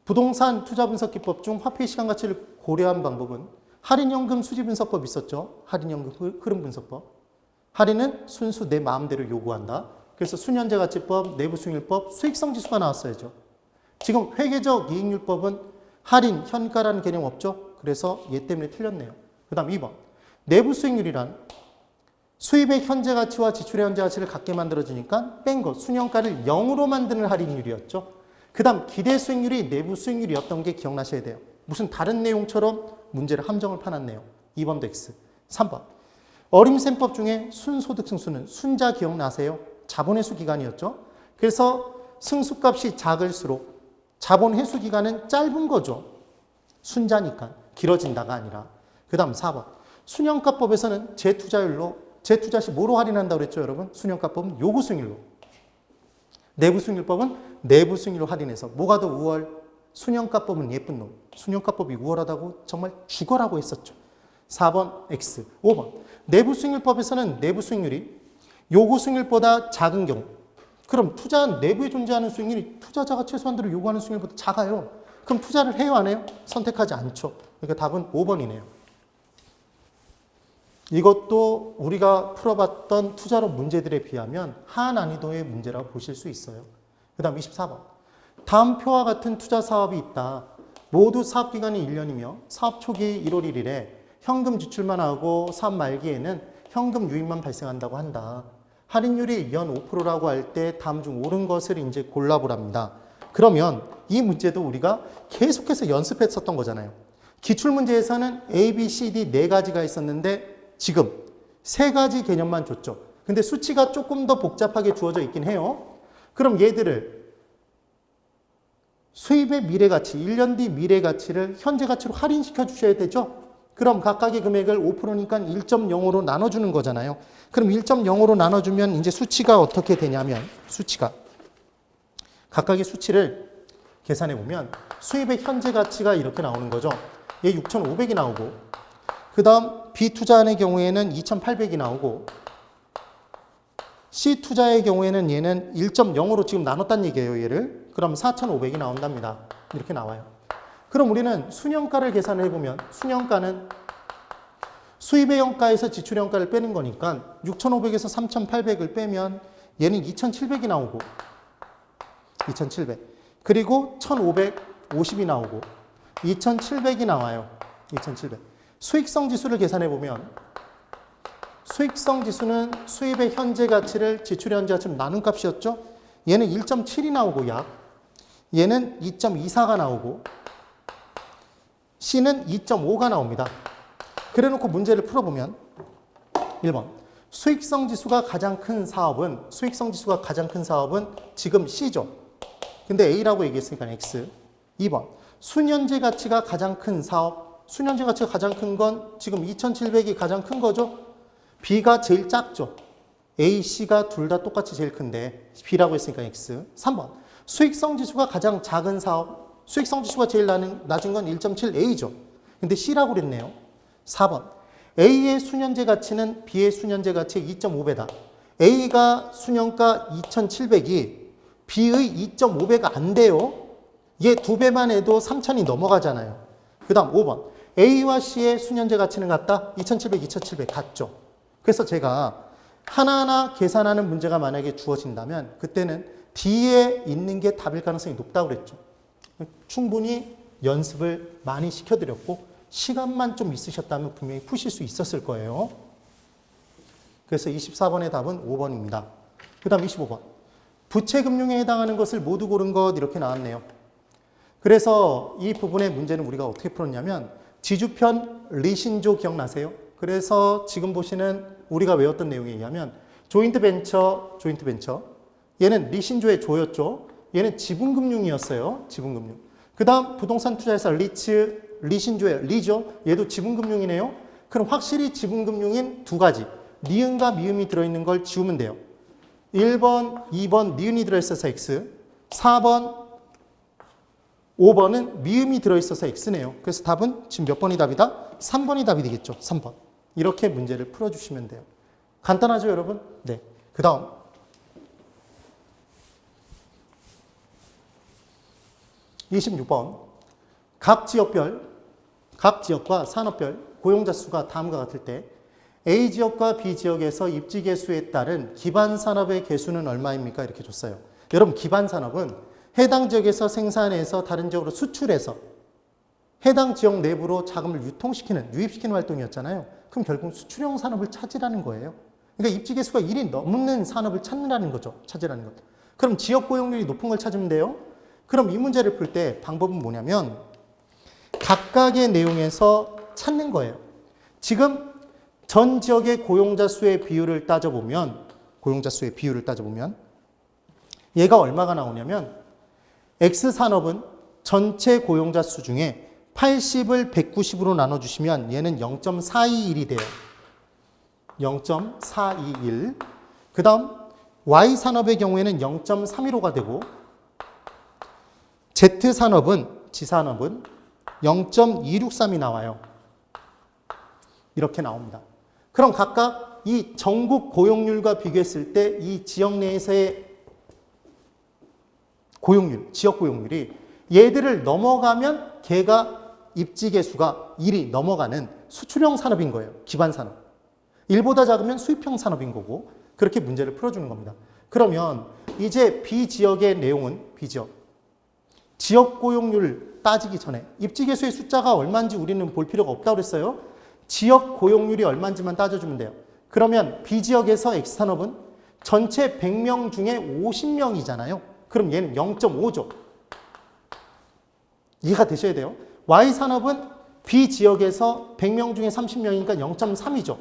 부동산 투자 분석 기법 중 화폐의 시간 가치를 고려한 방법은 할인연금 수지 분석법 있었죠. 할인연금 흐름 분석법. 할인은 순수 내 마음대로 요구한다. 그래서 수년제 가치법, 내부 수익률법, 수익성 지수가 나왔어야죠. 지금 회계적 이익률법은 할인, 현가라는 개념 없죠. 그래서 얘 때문에 틀렸네요. 그 다음 2번. 내부 수익률이란 수입의 현재 가치와 지출의 현재 가치를 같게 만들어주니까 뺀 것, 수년가를 0으로 만드는 할인율이었죠. 그 다음 기대 수익률이 내부 수익률이었던 게 기억나셔야 돼요. 무슨 다른 내용처럼 문제를 함정을 파놨네요. 2번도 X. 3번. 어림셈법 중에 순소득 승수는 순자 기억나세요? 자본 회수 기간이었죠. 그래서 승수값이 작을수록 자본 회수 기간은 짧은 거죠. 순자니까 길어진다가 아니라. 그 다음 4번. 수년가법에서는 재투자 시 뭐로 할인한다고 그랬죠, 여러분? 수년가법은 요구 수익률로. 내부 수익률법은 내부 수익률로 할인해서 뭐가 더 우월? 수년가법은 예쁜 놈. 수년가법이 우월하다고 정말 죽어라고 했었죠. 4번 X. 5번. 내부 수익률법에서는 내부 수익률이 요구 수익률보다 작은 경우. 그럼 투자한 내부에 존재하는 수익률이 투자자가 최소한대로 요구하는 수익률보다 작아요. 그럼 투자를 해요, 안 해요? 선택하지 않죠. 그러니까 답은 5번이네요. 이것도 우리가 풀어봤던 투자로 문제들에 비하면 하난이도의 문제라고 보실 수 있어요. 그 다음 24번. 다음 표와 같은 투자 사업이 있다. 모두 사업기간이 1년이며 사업 초기 1월 1일에 현금 지출만 하고 사업 말기에는 현금 유입만 발생한다고 한다. 할인율이 연 5%라고 할 때 다음 중 옳은 것을 이제 골라보랍니다. 그러면 이 문제도 우리가 계속해서 연습했었던 거잖아요. 기출문제에서는 A, B, C, D 네 가지가 있었는데 지금 세 가지 개념만 줬죠. 근데 수치가 조금 더 복잡하게 주어져 있긴 해요. 그럼 얘들을 수입의 미래가치, 1년 뒤 미래가치를 현재 가치로 할인시켜 주셔야 되죠. 그럼 각각의 금액을 5%니까 1.0으로 나눠주는 거잖아요. 그럼 1.0으로 나눠주면 이제 수치가 어떻게 되냐면 각각의 수치를 계산해 보면 수입의 현재 가치가 이렇게 나오는 거죠. 얘 6,500이 나오고 그 다음 B 투자안의 경우에는 2,800이 나오고 C 투자의 경우에는 얘는 1.0으로 지금 나눴단 얘기예요. 얘를. 그럼 4,500이 나온답니다. 이렇게 나와요. 그럼 우리는 수년가를 계산을 해보면 수년가는 수입의 영가에서 지출의 영가를 빼는 거니까 6,500에서 3,800을 빼면 얘는 2,700이 나오고 2,700 그리고 1,550이 나오고 2,700이 나와요. 2,700 수익성 지수를 계산해 보면 수익성 지수는 수입의 현재 가치를 지출의 현재 가치로 나눈 값이었죠. 얘는 1.7이 나오고 약 얘는 2.24가 나오고 C는 2.5가 나옵니다. 그래 놓고 문제를 풀어보면 1번 수익성 지수가 가장 큰 사업은 지금 C죠. 근데 A라고 얘기했으니까 X. 2번 수년제 가치가 가장 큰 사업 수년제 가치가 가장 큰 건 지금 2,700이 가장 큰 거죠. B가 제일 작죠. A, C가 둘 다 똑같이 제일 큰데 B라고 했으니까 X. 3번 수익성 지수가 가장 작은 사업 수익성 지수가 제일 낮은 건 1.7A죠. 근데 C라고 그랬네요. 4번 A의 수년제 가치는 B의 수년제 가치의 2.5배다. A가 수년가 2,700이 B의 2.5배가 안 돼요. 얘 2배만 해도 3,000이 넘어가잖아요. 그 다음 5번 A와 C의 수년제 가치는 같다? 2,700, 2,700 같죠. 그래서 제가 하나하나 계산하는 문제가 만약에 주어진다면 그때는 D에 있는 게 답일 가능성이 높다고 그랬죠. 충분히 연습을 많이 시켜드렸고 시간만 좀 있으셨다면 분명히 푸실 수 있었을 거예요. 그래서 24번의 답은 5번입니다. 그 다음 25번. 부채금융에 해당하는 것을 모두 고른 것 이렇게 나왔네요. 그래서 이 부분의 문제는 우리가 어떻게 풀었냐면 지주편 리신조 기억나세요? 그래서 지금 보시는 우리가 외웠던 내용에 의하면 조인트 벤처 얘는 리신조의 조였죠. 얘는 지분금융이었어요. 지분금융. 그 다음 부동산 투자회사 리신조의 리죠. 얘도 지분금융이네요. 그럼 확실히 지분금융인 두 가지 니은과 미음이 들어있는 걸 지우면 돼요. 1번, 2번 니은이 들어있어서 X, 4번, 5번은 미음이 들어있어서 X네요. 그래서 답은 지금 몇 번이 답이다? 3번이 답이 되겠죠. 3번. 이렇게 문제를 풀어주시면 돼요. 간단하죠, 여러분? 네. 그 다음. (26번) 각 지역과 산업별 고용자 수가 다음과 같을 때 A 지역과 B 지역에서 입지 개수에 따른 기반 산업의 개수는 얼마입니까? 이렇게 줬어요. 여러분, 기반 산업은 해당 지역에서 생산해서 다른 지역으로 수출해서 해당 지역 내부로 자금을 유입시키는 활동이었잖아요. 그럼 결국 수출형 산업을 찾으라는 거예요. 그러니까 입지 개수가 1이 넘는 산업을 찾으라는 거죠. 그럼 지역 고용률이 높은 걸 찾으면 돼요. 그럼 이 문제를 풀 때 방법은 뭐냐면 각각의 내용에서 찾는 거예요. 지금 전 지역의 고용자 수의 비율을 따져보면 얘가 얼마가 나오냐면 X산업은 전체 고용자 수 중에 80을 190으로 나눠주시면 얘는 0.421이 돼요. 0.421. 그 다음 Y산업의 경우에는 0.315가 되고 지산업은 0.263이 나와요. 이렇게 나옵니다. 그럼 각각 이 전국 고용률과 비교했을 때 이 지역 내에서의 지역 고용률이 얘들을 넘어가면 걔가 입지 개수가 1이 넘어가는 수출형 산업인 거예요. 기반 산업. 1보다 작으면 수입형 산업인 거고 그렇게 문제를 풀어주는 겁니다. 그러면 이제 B지역의 내용은 지역 고용률 따지기 전에 입지 개수의 숫자가 얼마인지 우리는 볼 필요가 없다고 그랬어요. 지역 고용률이 얼마인지만 따져주면 돼요. 그러면 B지역에서 X산업은 전체 100명 중에 50명이잖아요. 그럼 얘는 0.5죠. 이해가 되셔야 돼요. Y산업은 B지역에서 100명 중에 30명이니까 0.3이죠.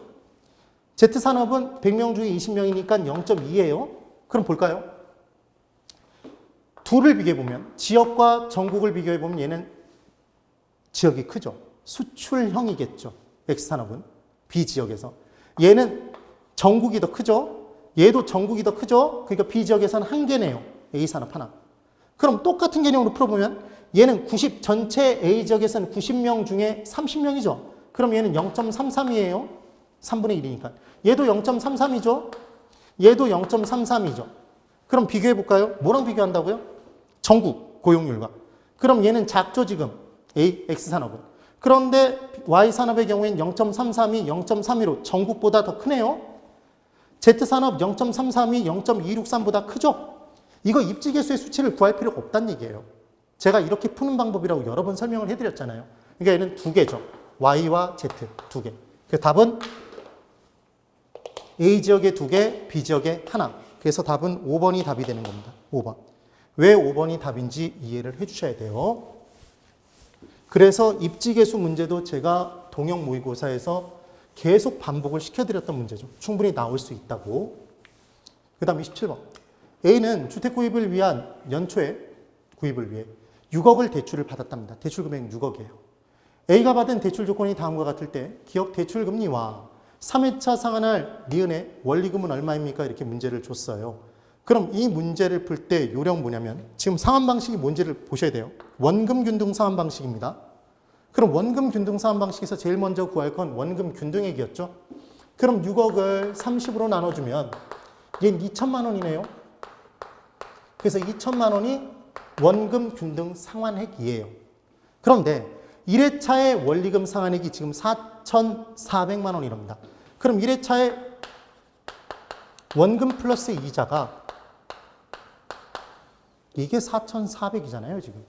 Z산업은 100명 중에 20명이니까 0.2예요. 그럼 볼까요? 둘을 비교해보면 지역과 전국을 비교해보면 얘는 지역이 크죠. 수출형이겠죠. X산업은 B지역에서. 얘는 전국이 더 크죠. 얘도 전국이 더 크죠. 그러니까 B지역에서는 한 개네요. A산업 하나. 그럼 똑같은 개념으로 풀어보면 얘는 전체 A지역에서는 90명 중에 30명이죠. 그럼 얘는 0.33이에요. 3분의 1이니까. 얘도 0.33이죠. 얘도 0.33이죠. 그럼 비교해볼까요? 뭐랑 비교한다고요? 전국 고용률과. 그럼 얘는 작죠, 지금. X산업은. 그런데 Y산업의 경우엔 0.332, 0.315 전국보다 더 크네요. Z산업 0.332, 0.263보다 크죠? 이거 입지개수의 수치를 구할 필요가 없다는 얘기예요. 제가 이렇게 푸는 방법이라고 여러 번 설명을 해드렸잖아요. 그러니까 얘는 두 개죠. Y와 Z 두 개. 그 답은 A지역에 두 개, B지역에 하나. 그래서 답은 5번이 답이 되는 겁니다. 5번. 왜 5번이 답인지 이해를 해주셔야 돼요. 그래서 입지개수 문제도 제가 동형 모의고사에서 계속 반복을 시켜드렸던 문제죠. 충분히 나올 수 있다고. 그 다음 27번. A는 주택 구입을 위한 연초에 구입을 위해 6억을 대출을 받았답니다. 대출 금액은 6억이에요. A가 받은 대출 조건이 다음과 같을 때 기업 대출 금리와 3회차 상환할 니은의 원리금은 얼마입니까? 이렇게 문제를 줬어요. 그럼 이 문제를 풀 때 요령 뭐냐면 지금 상환 방식이 뭔지를 보셔야 돼요. 원금 균등 상환 방식입니다. 그럼 원금 균등 상환 방식에서 제일 먼저 구할 건 원금 균등액이었죠. 그럼 6억을 30으로 나눠주면 얘는 2천만 원이네요. 그래서 2천만 원이 원금 균등 상환액이에요. 그런데 1회차의 원리금 상환액이 지금 4,400만 원이랍니다. 그럼 1회차의 원금 플러스 이자가 이게 4,400이잖아요, 지금.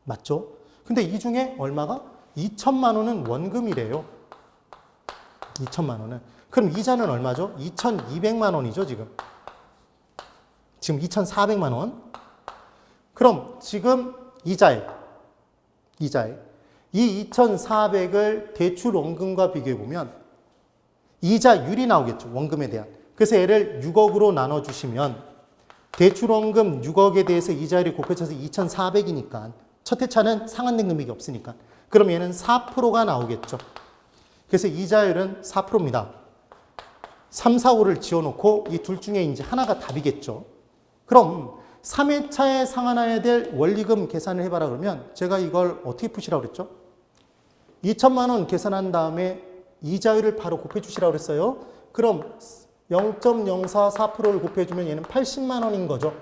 맞죠? 근데 이 중에 얼마가? 2천만 원은 원금이래요. 2천만 원은. 그럼 이자는 얼마죠? 2,200만 원이죠, 지금. 지금 2,400만 원. 그럼 지금 이자액. 이 2,400을 대출 원금과 비교해 보면 이자율이 나오겠죠, 원금에 대한. 그래서 얘를 6억으로 나눠주시면 대출 원금 6억에 대해서 이자율이 곱해져서 2,400이니까 첫 회차는 상환된 금액이 없으니까. 그럼 얘는 4%가 나오겠죠. 그래서 이자율은 4%입니다. 3, 4, 5를 지어놓고 이 둘 중에 이제 하나가 답이겠죠. 그럼 3회차에 상환해야 될 원리금 계산을 해봐라 그러면 제가 이걸 어떻게 푸시라고 그랬죠? 2천만 원 계산한 다음에 이자율을 바로 곱해주시라고 그랬어요. 그럼 0.044%를 곱해주면 얘는 80만 원인 거죠.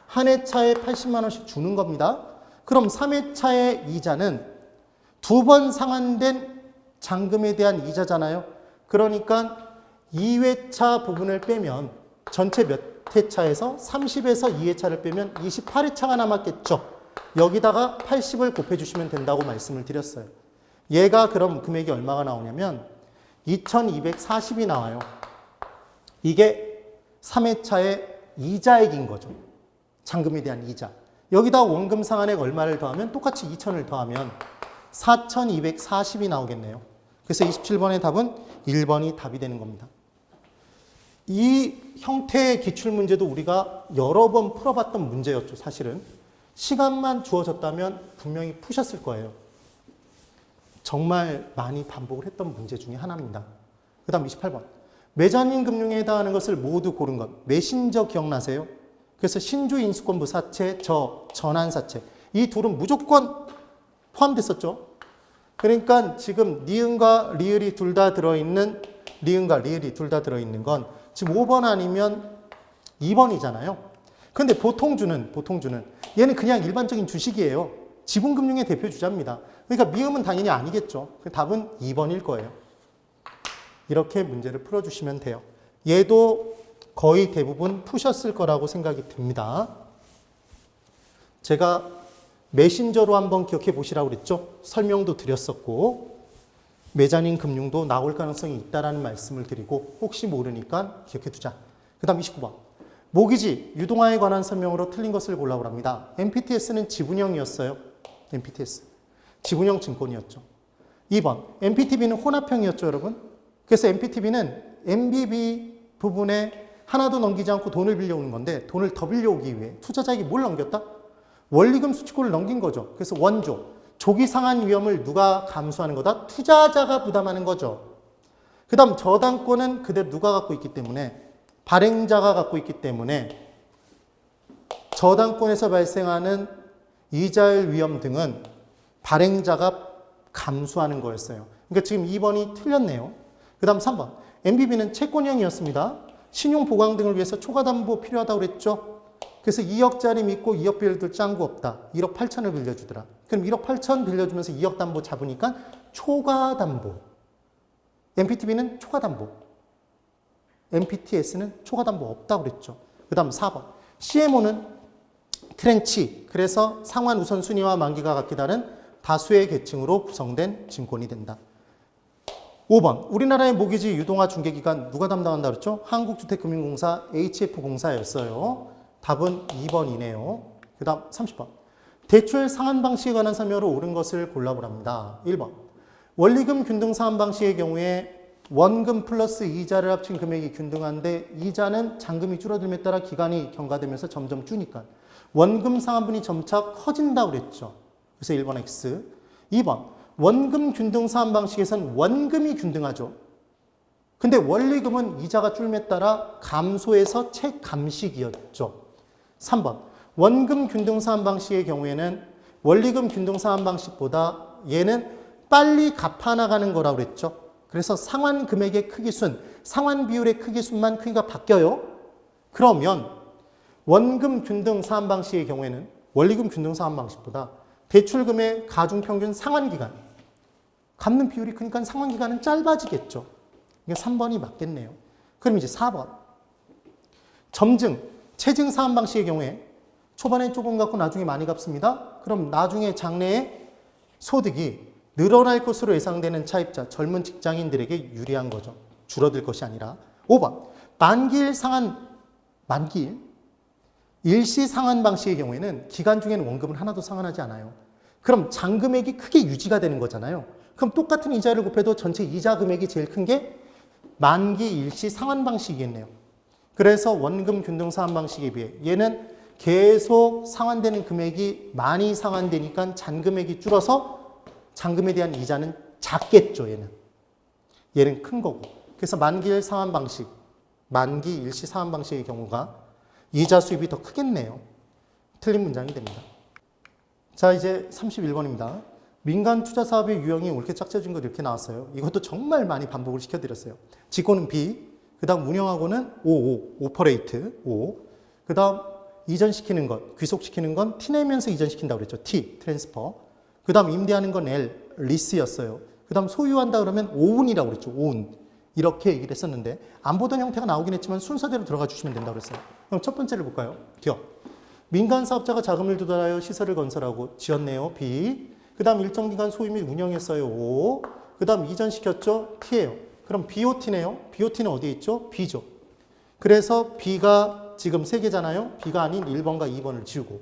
한 회차에 80만 원씩 주는 겁니다. 그럼 3회차의 이자는 두 번 상환된 잔금에 대한 이자잖아요. 그러니까 2회차 부분을 빼면 전체 몇 회차에서 30에서 2회차를 빼면 28회차가 남았겠죠. 여기다가 80을 곱해주시면 된다고 말씀을 드렸어요. 얘가 그럼 금액이 얼마가 나오냐면 2,240이 나와요. 이게 3회차의 이자액인 거죠. 잔금에 대한 이자. 여기다 원금 상환액 얼마를 더하면 똑같이 2,000을 더하면 4,240이 나오겠네요. 그래서 27번의 답은 1번이 답이 되는 겁니다. 이 형태의 기출문제도 우리가 여러 번 풀어봤던 문제였죠. 사실은 시간만 주어졌다면 분명히 푸셨을 거예요. 정말 많이 반복을 했던 문제 중에 하나입니다. 그 다음 28번. 매자님 금융에 해당하는 것을 모두 고른 것. 메신저 기억나세요? 그래서 신주 인수권부 사채, 전환사채. 이 둘은 무조건 포함됐었죠. 그러니까 지금 니은과 리을이 둘 다 들어있는, 리은과 리을이 둘 다 들어있는 건 지금 5번 아니면 2번이잖아요. 그런데 보통주는 얘는 그냥 일반적인 주식이에요. 지분금융의 대표 주자입니다. 그러니까 미음은 당연히 아니겠죠. 답은 2번일 거예요. 이렇게 문제를 풀어주시면 돼요. 얘도 거의 대부분 푸셨을 거라고 생각이 듭니다. 제가 메신저로 한번 기억해 보시라고 그랬죠. 설명도 드렸었고 매자님 금융도 나올 가능성이 있다라는 말씀을 드리고 혹시 모르니까 기억해 두자. 그 다음 29번. 모기지, 유동화에 관한 설명으로 틀린 것을 골라보랍니다. MPTS는 지분형이었어요. MPTS. 지분형 증권이었죠. 2번. MPTB는 혼합형이었죠, 여러분. 그래서 MPTB는 MBB 부분에 하나도 넘기지 않고 돈을 빌려오는 건데 돈을 더 빌려오기 위해 투자자에게 뭘 넘겼다? 원리금 수취권을 넘긴 거죠. 그래서 원조, 조기 상환 위험을 누가 감수하는 거다? 투자자가 부담하는 거죠. 그 다음 저당권은 그대로 누가 갖고 있기 때문에 발행자가 갖고 있기 때문에 저당권에서 발생하는 이자율 위험 등은 발행자가 감수하는 거였어요. 그러니까 지금 2번이 틀렸네요. 그 다음 3번. MBB는 채권형이었습니다. 신용 보강 등을 위해서 초과담보 필요하다고 그랬죠. 그래서 2억짜리 믿고 2억 빌려줄 짱구 없다. 1억 8천을 빌려주더라. 그럼 1억 8천 빌려주면서 2억 담보 잡으니까 초과담보. MPTB는 초과담보. MPTS는 초과담보 없다고 그랬죠. 그 다음 4번. CMO는 트렌치. 그래서 상환 우선순위와 만기가 같게 다른 다수의 계층으로 구성된 증권이 된다. 5번. 우리나라의 모기지 유동화 중개기관 누가 담당한다 그랬죠? 한국주택금융공사 HF공사였어요. 답은 2번이네요. 그 다음 30번. 대출 상환 방식에 관한 설명으로 옳은 것을 골라보랍니다. 1번. 원리금 균등 상환 방식의 경우에 원금 플러스 이자를 합친 금액이 균등한데 이자는 잔금이 줄어들에 따라 기간이 경과되면서 점점 주니까 원금 상환분이 점차 커진다고 그랬죠. 그래서 1번 X. 2번. 원금 균등 상환 방식에서는 원금이 균등하죠. 근데 원리금은 이자가 줄에 따라 감소해서 채감식이었죠. 3번. 원금 균등 상환 방식의 경우에는 원리금 균등 상환 방식보다 얘는 빨리 갚아나가는 거라고 그랬죠. 그래서 상환 금액의 크기순, 상환 비율의 크기순만 크기가 바뀌어요. 그러면 원금 균등 상환 방식의 경우에는 원리금 균등 상환 방식보다 대출금의 가중평균 상환기간, 갚는 비율이 그러니까 상환기간은 짧아지겠죠. 이게 3번이 맞겠네요. 그럼 이제 4번. 점증, 체증 상환 방식의 경우에 초반에 조금 갚고 나중에 많이 갚습니다. 그럼 나중에 장래에 소득이 늘어날 것으로 예상되는 차입자, 젊은 직장인들에게 유리한 거죠. 줄어들 것이 아니라. 5번, 만기일 일시 상환 방식의 경우에는 기간 중에는 원금은 하나도 상환하지 않아요. 그럼 잔금액이 크게 유지가 되는 거잖아요. 그럼 똑같은 이자를 곱해도 전체 이자 금액이 제일 큰 게 만기 일시 상환 방식이겠네요. 그래서 원금 균등 상환 방식에 비해 얘는 계속 상환되는 금액이 많이 상환되니까 잔금액이 줄어서 잔금에 대한 이자는 작겠죠. 얘는 큰 거고. 그래서 만기일 상환 방식, 만기 일시 상환 방식의 경우가 이자 수입이 더 크겠네요. 틀린 문장이 됩니다. 자, 이제 31번입니다. 민간 투자 사업의 유형이 이렇게 짝져진 거 이렇게 나왔어요. 이것도 정말 많이 반복을 시켜드렸어요. 직고는 B, 그 다음 운영하고는 오퍼레이트, 그 다음 이전시키는 것, 귀속시키는 건 T 내면서 이전시킨다고 그랬죠. T, 트랜스퍼. 그 다음 임대하는 건 L, 리스였어요. 그 다음 소유한다 그러면 오운이라고 그랬죠. 오운. 이렇게 얘기를 했었는데 안 보던 형태가 나오긴 했지만 순서대로 들어가 주시면 된다고 그랬어요. 그럼 첫 번째를 볼까요? 기업. 민간 사업자가 자금을 조달하여 시설을 건설하고 지었네요. B. 그 다음 일정 기간 소유 및 운영했어요. O. 그 다음 이전시켰죠. T예요. 그럼 BOT네요. BOT는 어디에 있죠? B죠. 그래서 B가 지금 3개잖아요. B가 아닌 1번과 2번을 지우고.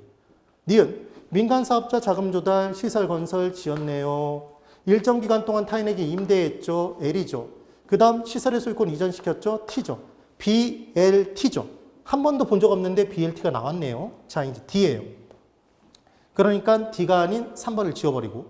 니은. 민간 사업자 자금 조달, 시설 건설 지었네요. 일정 기간 동안 타인에게 임대했죠. L이죠. 그 다음 시설의 소유권 이전시켰죠. T죠. BLT죠. 한 번도 본 적 없는데 BLT가 나왔네요. 자, 이제 D예요. 그러니까 D가 아닌 3번을 지워버리고.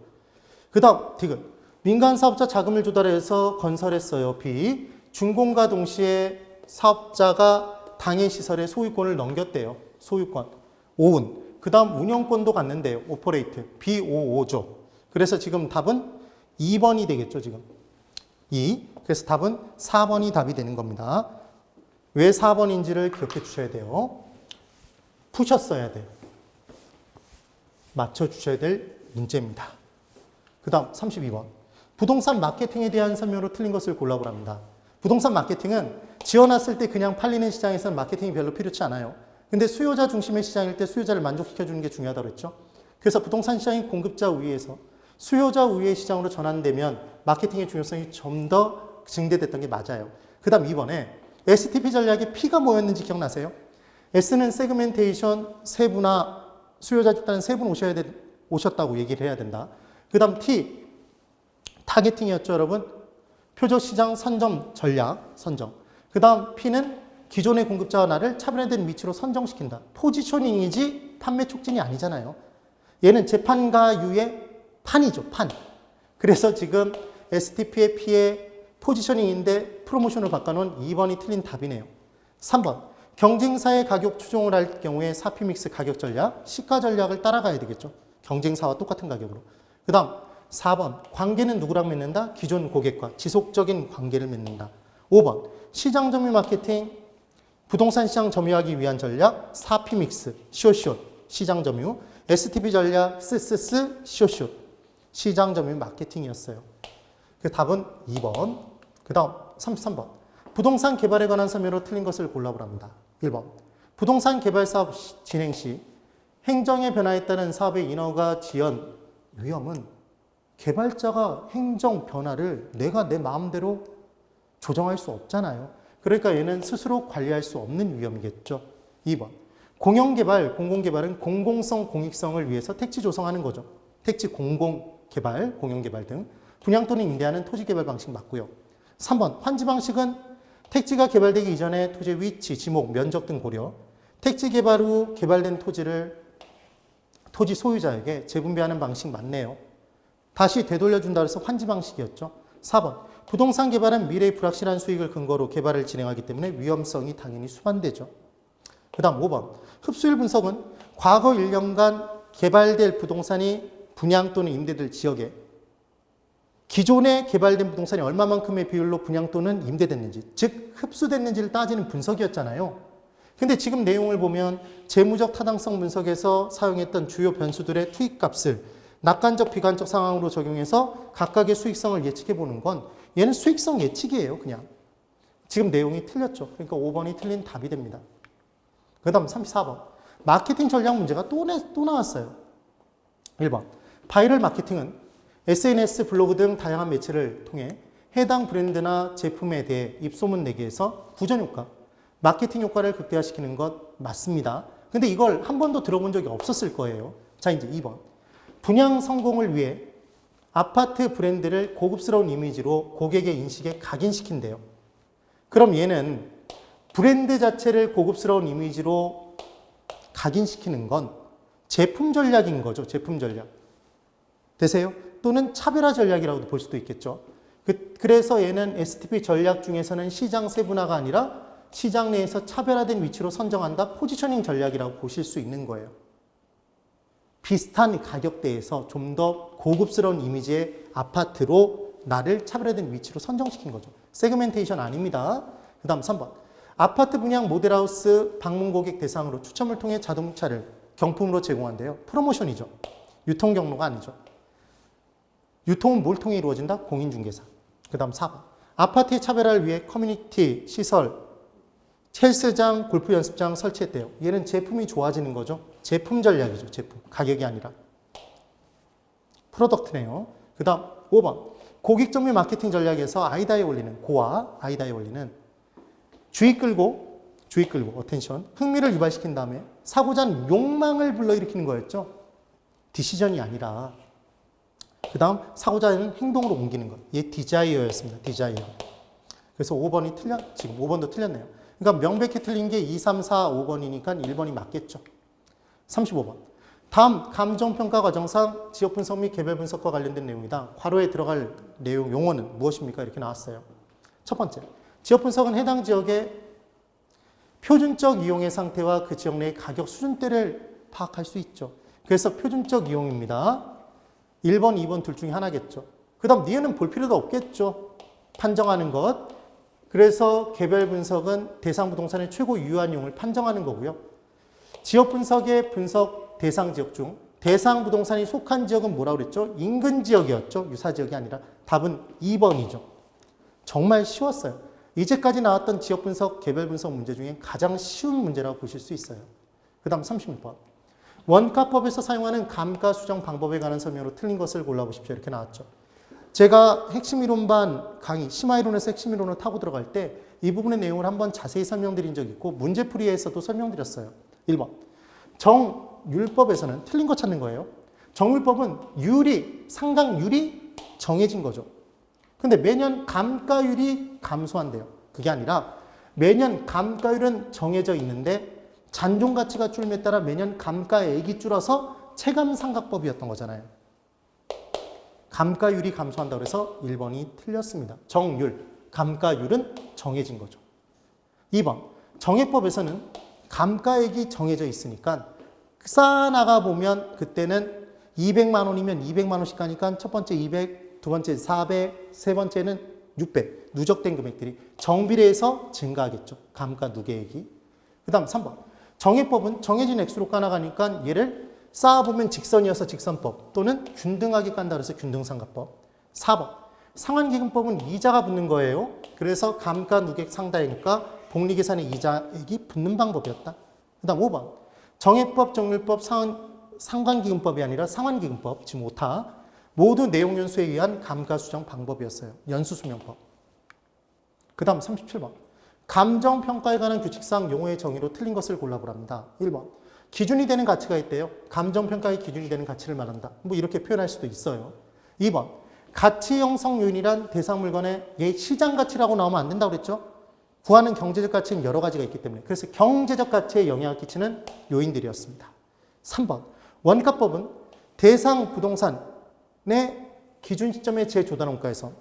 그 다음 D은 민간 사업자 자금을 조달해서 건설했어요. B. 준공과 동시에 사업자가 당해 시설의 소유권을 넘겼대요. 소유권. 오운. 그 다음 운영권도 갔는데요. 오퍼레이트. BOO죠. 그래서 지금 답은 2번이 되겠죠. 지금. 2. 그래서 답은 4번이 답이 되는 겁니다. 왜 4번인지를 기억해 주셔야 돼요. 푸셨어야 돼요. 맞춰주셔야 될 문제입니다. 그 다음 32번. 부동산 마케팅에 대한 설명으로 틀린 것을 골라보랍니다. 부동산 마케팅은 지어놨을 때 그냥 팔리는 시장에서는 마케팅이 별로 필요치 않아요. 근데 수요자 중심의 시장일 때 수요자를 만족시켜주는 게 중요하다고 했죠. 그래서 부동산 시장이 공급자 우위에서 수요자 우위의 시장으로 전환되면 마케팅의 중요성이 좀 더 증대됐던 게 맞아요. 그 다음 2번에 STP 전략의 P가 뭐였는지 기억나세요? S는 세그멘테이션, 세분화, 수요자 집단은 세 분 오셨다고 얘기를 해야 된다. 그 다음 T, 타겟팅이었죠, 여러분. 표적 시장 선점 전략, 선정. 그 다음 P는 기존의 공급자와 나를 차별화된 위치로 선정시킨다. 포지셔닝이지 판매 촉진이 아니잖아요. 얘는 재판가유의 판이죠, 판. 그래서 지금 STP의 P의 포지셔닝인데 프로모션을 바꿔놓은 2번이 틀린 답이네요. 3번. 경쟁사의 가격 추종을 할 경우에 사피믹스 가격 전략, 시가 전략을 따라가야 되겠죠. 경쟁사와 똑같은 가격으로. 그 다음 4번. 관계는 누구랑 맺는다? 기존 고객과 지속적인 관계를 맺는다. 5번. 시장 점유 마케팅, 부동산 시장 점유하기 위한 전략, 사피믹스, 쇼쇼, 시장 점유, STP 전략, 스스스, 쇼쇼, 시장 점유 마케팅이었어요. 그 답은 2번. 그 다음 33번. 부동산 개발에 관한 설명으로 틀린 것을 골라보랍니다. 1번. 부동산 개발 사업 진행 시 행정의 변화에 따른 사업의 인허가 지연 위험은 개발자가 행정 변화를 내가 내 마음대로 조정할 수 없잖아요. 그러니까 얘는 스스로 관리할 수 없는 위험이겠죠. 2번. 공영개발, 공공개발은 공공성, 공익성을 위해서 택지 조성하는 거죠. 택지 공공개발, 공영개발 등 분양 또는 임대하는 토지개발 방식 맞고요. 3번. 환지 방식은 택지가 개발되기 이전에 토지의 위치, 지목, 면적 등 고려. 택지 개발 후 개발된 토지를 토지 소유자에게 재분배하는 방식 맞네요. 다시 되돌려준다 해서 환지 방식이었죠. 4번. 부동산 개발은 미래의 불확실한 수익을 근거로 개발을 진행하기 때문에 위험성이 당연히 수반되죠. 그 다음 5번. 흡수율 분석은 과거 1년간 개발될 부동산이 분양 또는 임대될 지역에 기존에 개발된 부동산이 얼마만큼의 비율로 분양 또는 임대됐는지, 즉 흡수됐는지를 따지는 분석이었잖아요. 근데 지금 내용을 보면 재무적 타당성 분석에서 사용했던 주요 변수들의 투입값을 낙관적, 비관적 상황으로 적용해서 각각의 수익성을 예측해 보는 건 얘는 수익성 예측이에요, 그냥. 지금 내용이 틀렸죠. 그러니까 5번이 틀린 답이 됩니다. 그 다음 34번. 마케팅 전략 문제가 또 나왔어요. 1번. 바이럴 마케팅은 SNS, 블로그 등 다양한 매체를 통해 해당 브랜드나 제품에 대해 입소문 내기 위해서 구전 효과, 마케팅 효과를 극대화시키는 것 맞습니다. 근데 이걸 한 번도 들어본 적이 없었을 거예요. 자, 이제 2번. 분양 성공을 위해 아파트 브랜드를 고급스러운 이미지로 고객의 인식에 각인시킨대요. 그럼 얘는 브랜드 자체를 고급스러운 이미지로 각인시키는 건 제품 전략인 거죠. 제품 전략. 되세요? 또는 차별화 전략이라고도 볼 수도 있겠죠. 그래서 얘는 STP 전략 중에서는 시장 세분화가 아니라 시장 내에서 차별화된 위치로 선정한다. 포지셔닝 전략이라고 보실 수 있는 거예요. 비슷한 가격대에서 좀 더 고급스러운 이미지의 아파트로 나를 차별화된 위치로 선정시킨 거죠. 세그멘테이션 아닙니다. 그 다음 3번. 아파트 분양 모델하우스 방문 고객 대상으로 추첨을 통해 자동차를 경품으로 제공한대요. 프로모션이죠. 유통 경로가 아니죠. 유통은 뭘 통해 이루어진다? 공인중개사. 그 다음 4번. 아파트의 차별화를 위해 커뮤니티, 시설, 헬스장, 골프 연습장 설치했대요. 얘는 제품이 좋아지는 거죠. 제품 전략이죠. 제품. 가격이 아니라. 프로덕트네요. 그 다음 5번. 고객 정밀 마케팅 전략에서 아이다에 올리는 고와 아이다에 올리는 주의 끌고 어텐션, 흥미를 유발시킨 다음에 사고자 욕망을 불러일으키는 거였죠. 디시전이 아니라 그 다음 사고자 하는 행동으로 옮기는 것. 얘 디자이어였습니다. 디자이어. 그래서 5번이 지금 5번도 틀렸네요. 그러니까 명백히 틀린 게 2, 3, 4, 5번이니까 1번이 맞겠죠. 35번. 다음 감정평가 과정상 지역 분석 및 개별 분석과 관련된 내용이다. 괄호에 들어갈 내용, 용어는 무엇입니까? 이렇게 나왔어요. 첫 번째, 지역 분석은 해당 지역의 표준적 이용의 상태와 그 지역 내의 가격 수준대를 파악할 수 있죠. 그래서 표준적 이용입니다. 1번, 2번 둘 중에 하나겠죠. 그 다음 니은은 볼 필요도 없겠죠. 판정하는 것. 그래서 개별 분석은 대상 부동산의 최고 유효한 이용을 판정하는 거고요. 지역 분석의 분석 대상 지역 중 대상 부동산이 속한 지역은 뭐라고 그랬죠? 인근 지역이었죠. 유사 지역이 아니라. 답은 2번이죠. 정말 쉬웠어요. 이제까지 나왔던 지역 분석, 개별 분석 문제 중에 가장 쉬운 문제라고 보실 수 있어요. 그 다음 36번. 원가법에서 사용하는 감가 수정 방법에 관한 설명으로 틀린 것을 골라보십시오. 이렇게 나왔죠. 제가 핵심 이론반 강의, 심화이론에서 핵심 이론을 타고 들어갈 때 이 부분의 내용을 한번 자세히 설명드린 적이 있고 문제풀이에서도 설명드렸어요. 1번. 정율법에서는 틀린 거 찾는 거예요. 정율법은 상강률이 정해진 거죠. 근데 매년 감가율이 감소한대요. 그게 아니라 매년 감가율은 정해져 있는데 잔존 가치가 줄임에 따라 매년 감가액이 줄어서 체감상각법이었던 거잖아요. 감가율이 감소한다고 해서 1번이 틀렸습니다. 정율, 감가율은 정해진 거죠. 2번, 정액법에서는 감가액이 정해져 있으니까 쌓아나가 보면 그때는 200만 원이면 200만 원씩 가니까 첫 번째 200, 두 번째 400, 세 번째는 600 누적된 금액들이 정비례해서 증가하겠죠. 감가 누계액이. 그 다음 3번. 정액법은 정해진 액수로 까나가니까 얘를 쌓아보면 직선이어서 직선법 또는 균등하게 깐다 그래서 균등상각법. 4번. 상환기금법은 이자가 붙는 거예요. 그래서 감가 누계액 상다액과 복리계산의 이자액이 붙는 방법이었다. 그 다음 5번. 정액법, 정률법, 상환기금법이 아니라 상환기금법, 지금 오타. 모두 내용연수에 의한 감가수정 방법이었어요. 연수수명법. 그 다음 37번. 감정평가에 관한 규칙상 용어의 정의로 틀린 것을 골라보랍니다. 1번. 기준이 되는 가치가 있대요. 감정평가의 기준이 되는 가치를 말한다. 뭐 이렇게 표현할 수도 있어요. 2번. 가치 형성 요인이란 대상 물건의 시장 가치라고 나오면 안 된다고 그랬죠? 구하는 경제적 가치는 여러 가지가 있기 때문에. 그래서 경제적 가치에 영향을 끼치는 요인들이었습니다. 3번. 원가법은 대상 부동산의 기준 시점의 재조달원가에서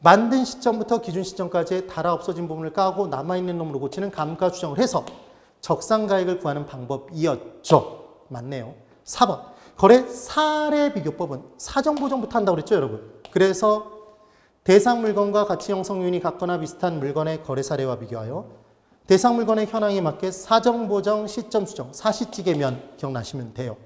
만든 시점부터 기준 시점까지의 달아 없어진 부분을 까고 남아있는 놈으로 고치는 감가 수정을 해서 적상가액을 구하는 방법이었죠. 맞네요. 4번. 거래 사례 비교법은 사정보정부터 한다고 그랬죠, 여러분. 그래서 대상 물건과 가치 형성 요인이 같거나 비슷한 물건의 거래 사례와 비교하여 대상 물건의 현황에 맞게 사정보정, 시점 수정, 사시찌개면 기억나시면 돼요.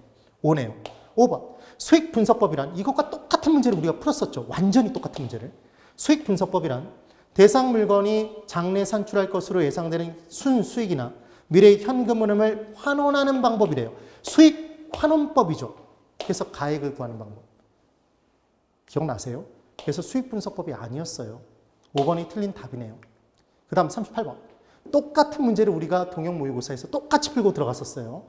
5네요. 5번. 수익 분석법이란 이것과 똑같은 문제를 우리가 풀었었죠. 완전히 똑같은 문제를. 수익 분석법이란 대상 물건이 장래 산출할 것으로 예상되는 순수익이나 미래의 현금 흐름을 환원하는 방법이래요. 수익 환원법이죠. 그래서 가액을 구하는 방법. 기억나세요? 그래서 수익분석법이 아니었어요. 5번이 틀린 답이네요. 그 다음 38번. 똑같은 문제를 우리가 동형 모의고사에서 똑같이 풀고 들어갔었어요.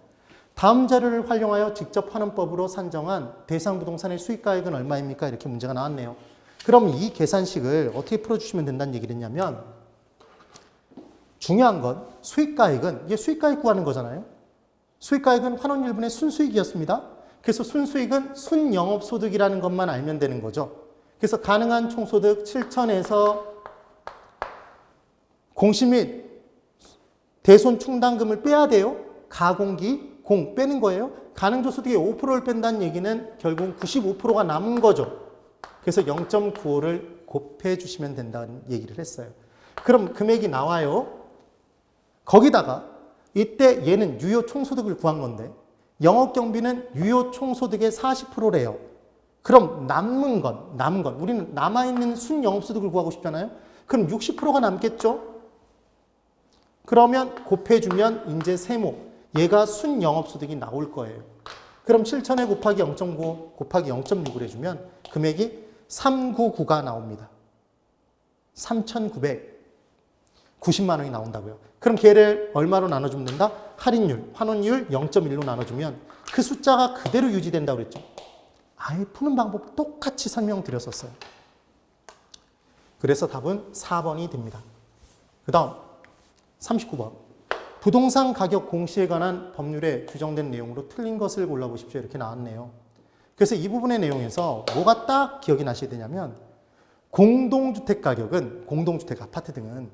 다음 자료를 활용하여 직접 환원법으로 산정한 대상 부동산의 수익가액은 얼마입니까? 이렇게 문제가 나왔네요. 그럼 이 계산식을 어떻게 풀어주시면 된다는 얘기를 했냐면, 중요한 건 수익가액은, 이게 수익가액 구하는 거잖아요. 수익가액은 환원율분의 순수익이었습니다. 그래서 순수익은 순영업소득이라는 것만 알면 되는 거죠. 그래서 가능한 총소득 7천에서 공시 및 대손 충당금을 빼야 돼요. 가공기, 공 빼는 거예요. 가능조소득의 5%를 뺀다는 얘기는 결국 95%가 남은 거죠. 그래서 0.95를 곱해 주시면 된다는 얘기를 했어요. 그럼 금액이 나와요. 거기다가 이때 얘는 유효 총소득을 구한 건데 영업경비는 유효 총소득의 40%래요. 그럼 남은 건 우리는 남아있는 순영업소득을 구하고 싶잖아요. 그럼 60%가 남겠죠? 그러면 곱해주면 이제 세모, 얘가 순영업소득이 나올 거예요. 그럼 7천에 곱하기 0.9 곱하기 0.6을 해주면 금액이 399가 나옵니다. 3,990만 원이 나온다고요. 그럼 걔를 얼마로 나눠주면 된다? 할인율, 환원율 0.1로 나눠주면 그 숫자가 그대로 유지된다고 그랬죠. 아예 푸는 방법 똑같이 설명드렸었어요. 그래서 답은 4번이 됩니다. 그 다음 39번. 부동산 가격 공시에 관한 법률에 규정된 내용으로 틀린 것을 골라보십시오. 이렇게 나왔네요. 그래서 이 부분의 내용에서 뭐가 딱 기억이 나셔야 되냐면, 공동주택 가격은, 공동주택 아파트 등은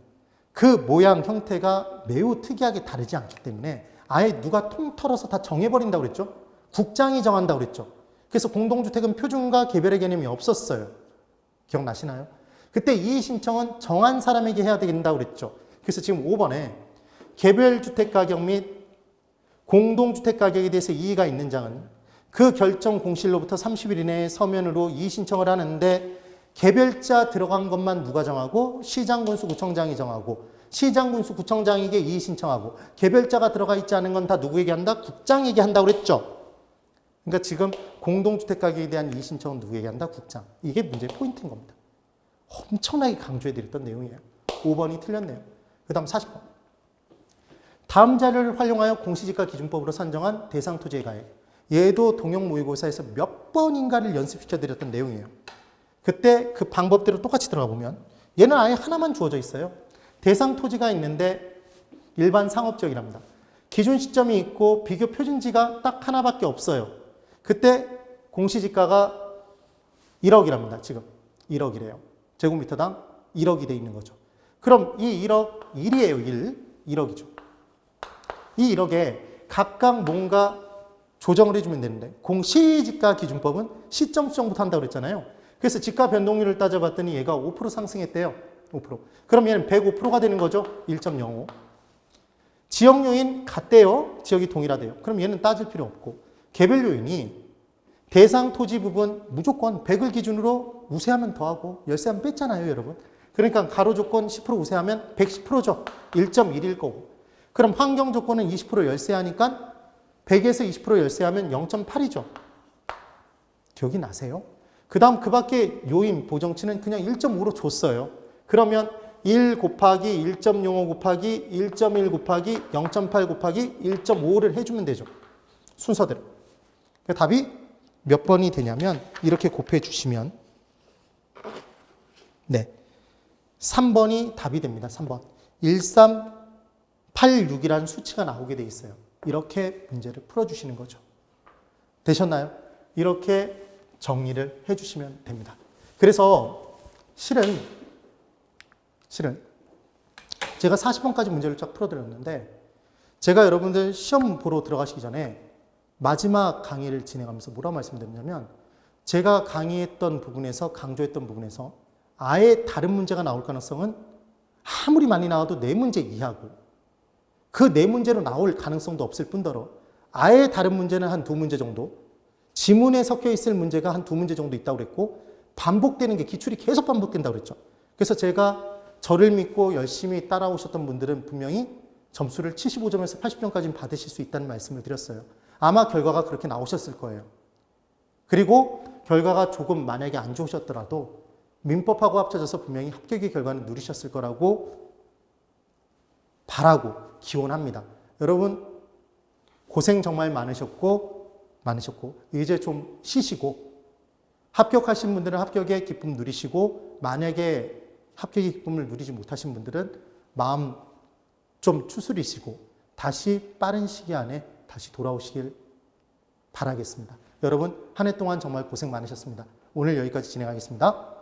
그 모양 형태가 매우 특이하게 다르지 않기 때문에 아예 누가 통털어서 다 정해버린다고 그랬죠. 국장이 정한다고 그랬죠. 그래서 공동주택은 표준과 개별의 개념이 없었어요. 기억나시나요? 그때 이의 신청은 정한 사람에게 해야 된다고 그랬죠. 그래서 지금 5번에 개별주택 가격 및 공동주택 가격에 대해서 이의가 있는 장은 그 결정 공시일로부터 30일 이내에 서면으로 이의 신청을 하는데, 개별자 들어간 것만 누가 정하고 시장군수 구청장이 정하고, 시장군수 구청장에게 이의 신청하고, 개별자가 들어가 있지 않은 건 다 누구에게 한다? 국장에게 한다고 그랬죠. 그러니까 지금 공동주택 가격에 대한 이의 신청은 누구에게 한다? 국장. 이게 문제의 포인트인 겁니다. 엄청나게 강조해드렸던 내용이에요. 5번이 틀렸네요. 그 다음 40번. 다음 자료를 활용하여 공시지가 기준법으로 산정한 대상 토지의 가액. 얘도 동형 모의고사에서 몇 번인가를 연습시켜드렸던 내용이에요. 그때 그 방법대로 똑같이 들어가 보면 얘는 아예 하나만 주어져 있어요. 대상 토지가 있는데 일반 상업지역이랍니다. 기준 시점이 있고 비교 표준지가 딱 하나밖에 없어요. 그때 공시지가가 1억이랍니다. 지금 1억이래요. 제곱미터당 1억이 돼 있는 거죠. 그럼 이 1억 1이에요. 1억이죠. 이 1억에 각각 뭔가 조정을 해주면 되는데, 공시지가 기준법은 시점 수정부터 한다고 그랬잖아요. 그래서 지가 변동률을 따져봤더니 얘가 5% 상승했대요. 5%. 그럼 얘는 105%가 되는 거죠. 1.05. 지역 요인 같대요. 지역이 동일하대요. 그럼 얘는 따질 필요 없고, 개별 요인이 대상 토지 부분 무조건 100을 기준으로 우세하면 더하고 열세하면 뺐잖아요, 여러분. 그러니까 가로 조건 10% 우세하면 110%죠. 1.1일 거고. 그럼 환경 조건은 20% 열세하니까 100에서 20% 열세하면 0.8이죠. 기억이 나세요? 그 다음 그 밖에 요인 보정치는 그냥 1.5로 줬어요. 그러면 1 곱하기 1.05 곱하기 1.1 곱하기 0.8 곱하기 1.5를 해주면 되죠. 순서대로. 답이 몇 번이 되냐면 이렇게 곱해 주시면 네, 3번이 답이 됩니다. 3번. 1386이라는 수치가 나오게 돼 있어요. 이렇게 문제를 풀어주시는 거죠. 되셨나요? 이렇게 정리를 해주시면 됩니다. 그래서 실은 제가 40번까지 문제를 쫙 풀어드렸는데, 제가 여러분들 시험 보러 들어가시기 전에 마지막 강의를 진행하면서 뭐라고 말씀드렸냐면, 제가 강의했던 부분에서 강조했던 부분에서 아예 다른 문제가 나올 가능성은 아무리 많이 나와도 4문제 이하고 그 4문제로 나올 가능성도 없을 뿐더러 아예 다른 문제는 한 2문제 정도, 지문에 섞여 있을 문제가 한 2문제 정도 있다고 그랬고, 반복되는 게 기출이 계속 반복된다고 그랬죠. 그래서 제가 저를 믿고 열심히 따라오셨던 분들은 분명히 점수를 75점에서 80점까지 받으실 수 있다는 말씀을 드렸어요. 아마 결과가 그렇게 나오셨을 거예요. 그리고 결과가 조금 만약에 안 좋으셨더라도 민법하고 합쳐져서 분명히 합격의 결과는 누리셨을 거라고 바라고 기원합니다. 여러분 고생 정말 많으셨고 이제 좀 쉬시고 합격하신 분들은 합격의 기쁨 누리시고 만약에 합격의 기쁨을 누리지 못하신 분들은 마음 좀 추스리시고 다시 빠른 시기 안에 다시 돌아오시길 바라겠습니다. 여러분 한 해 동안 정말 고생 많으셨습니다. 오늘 여기까지 진행하겠습니다.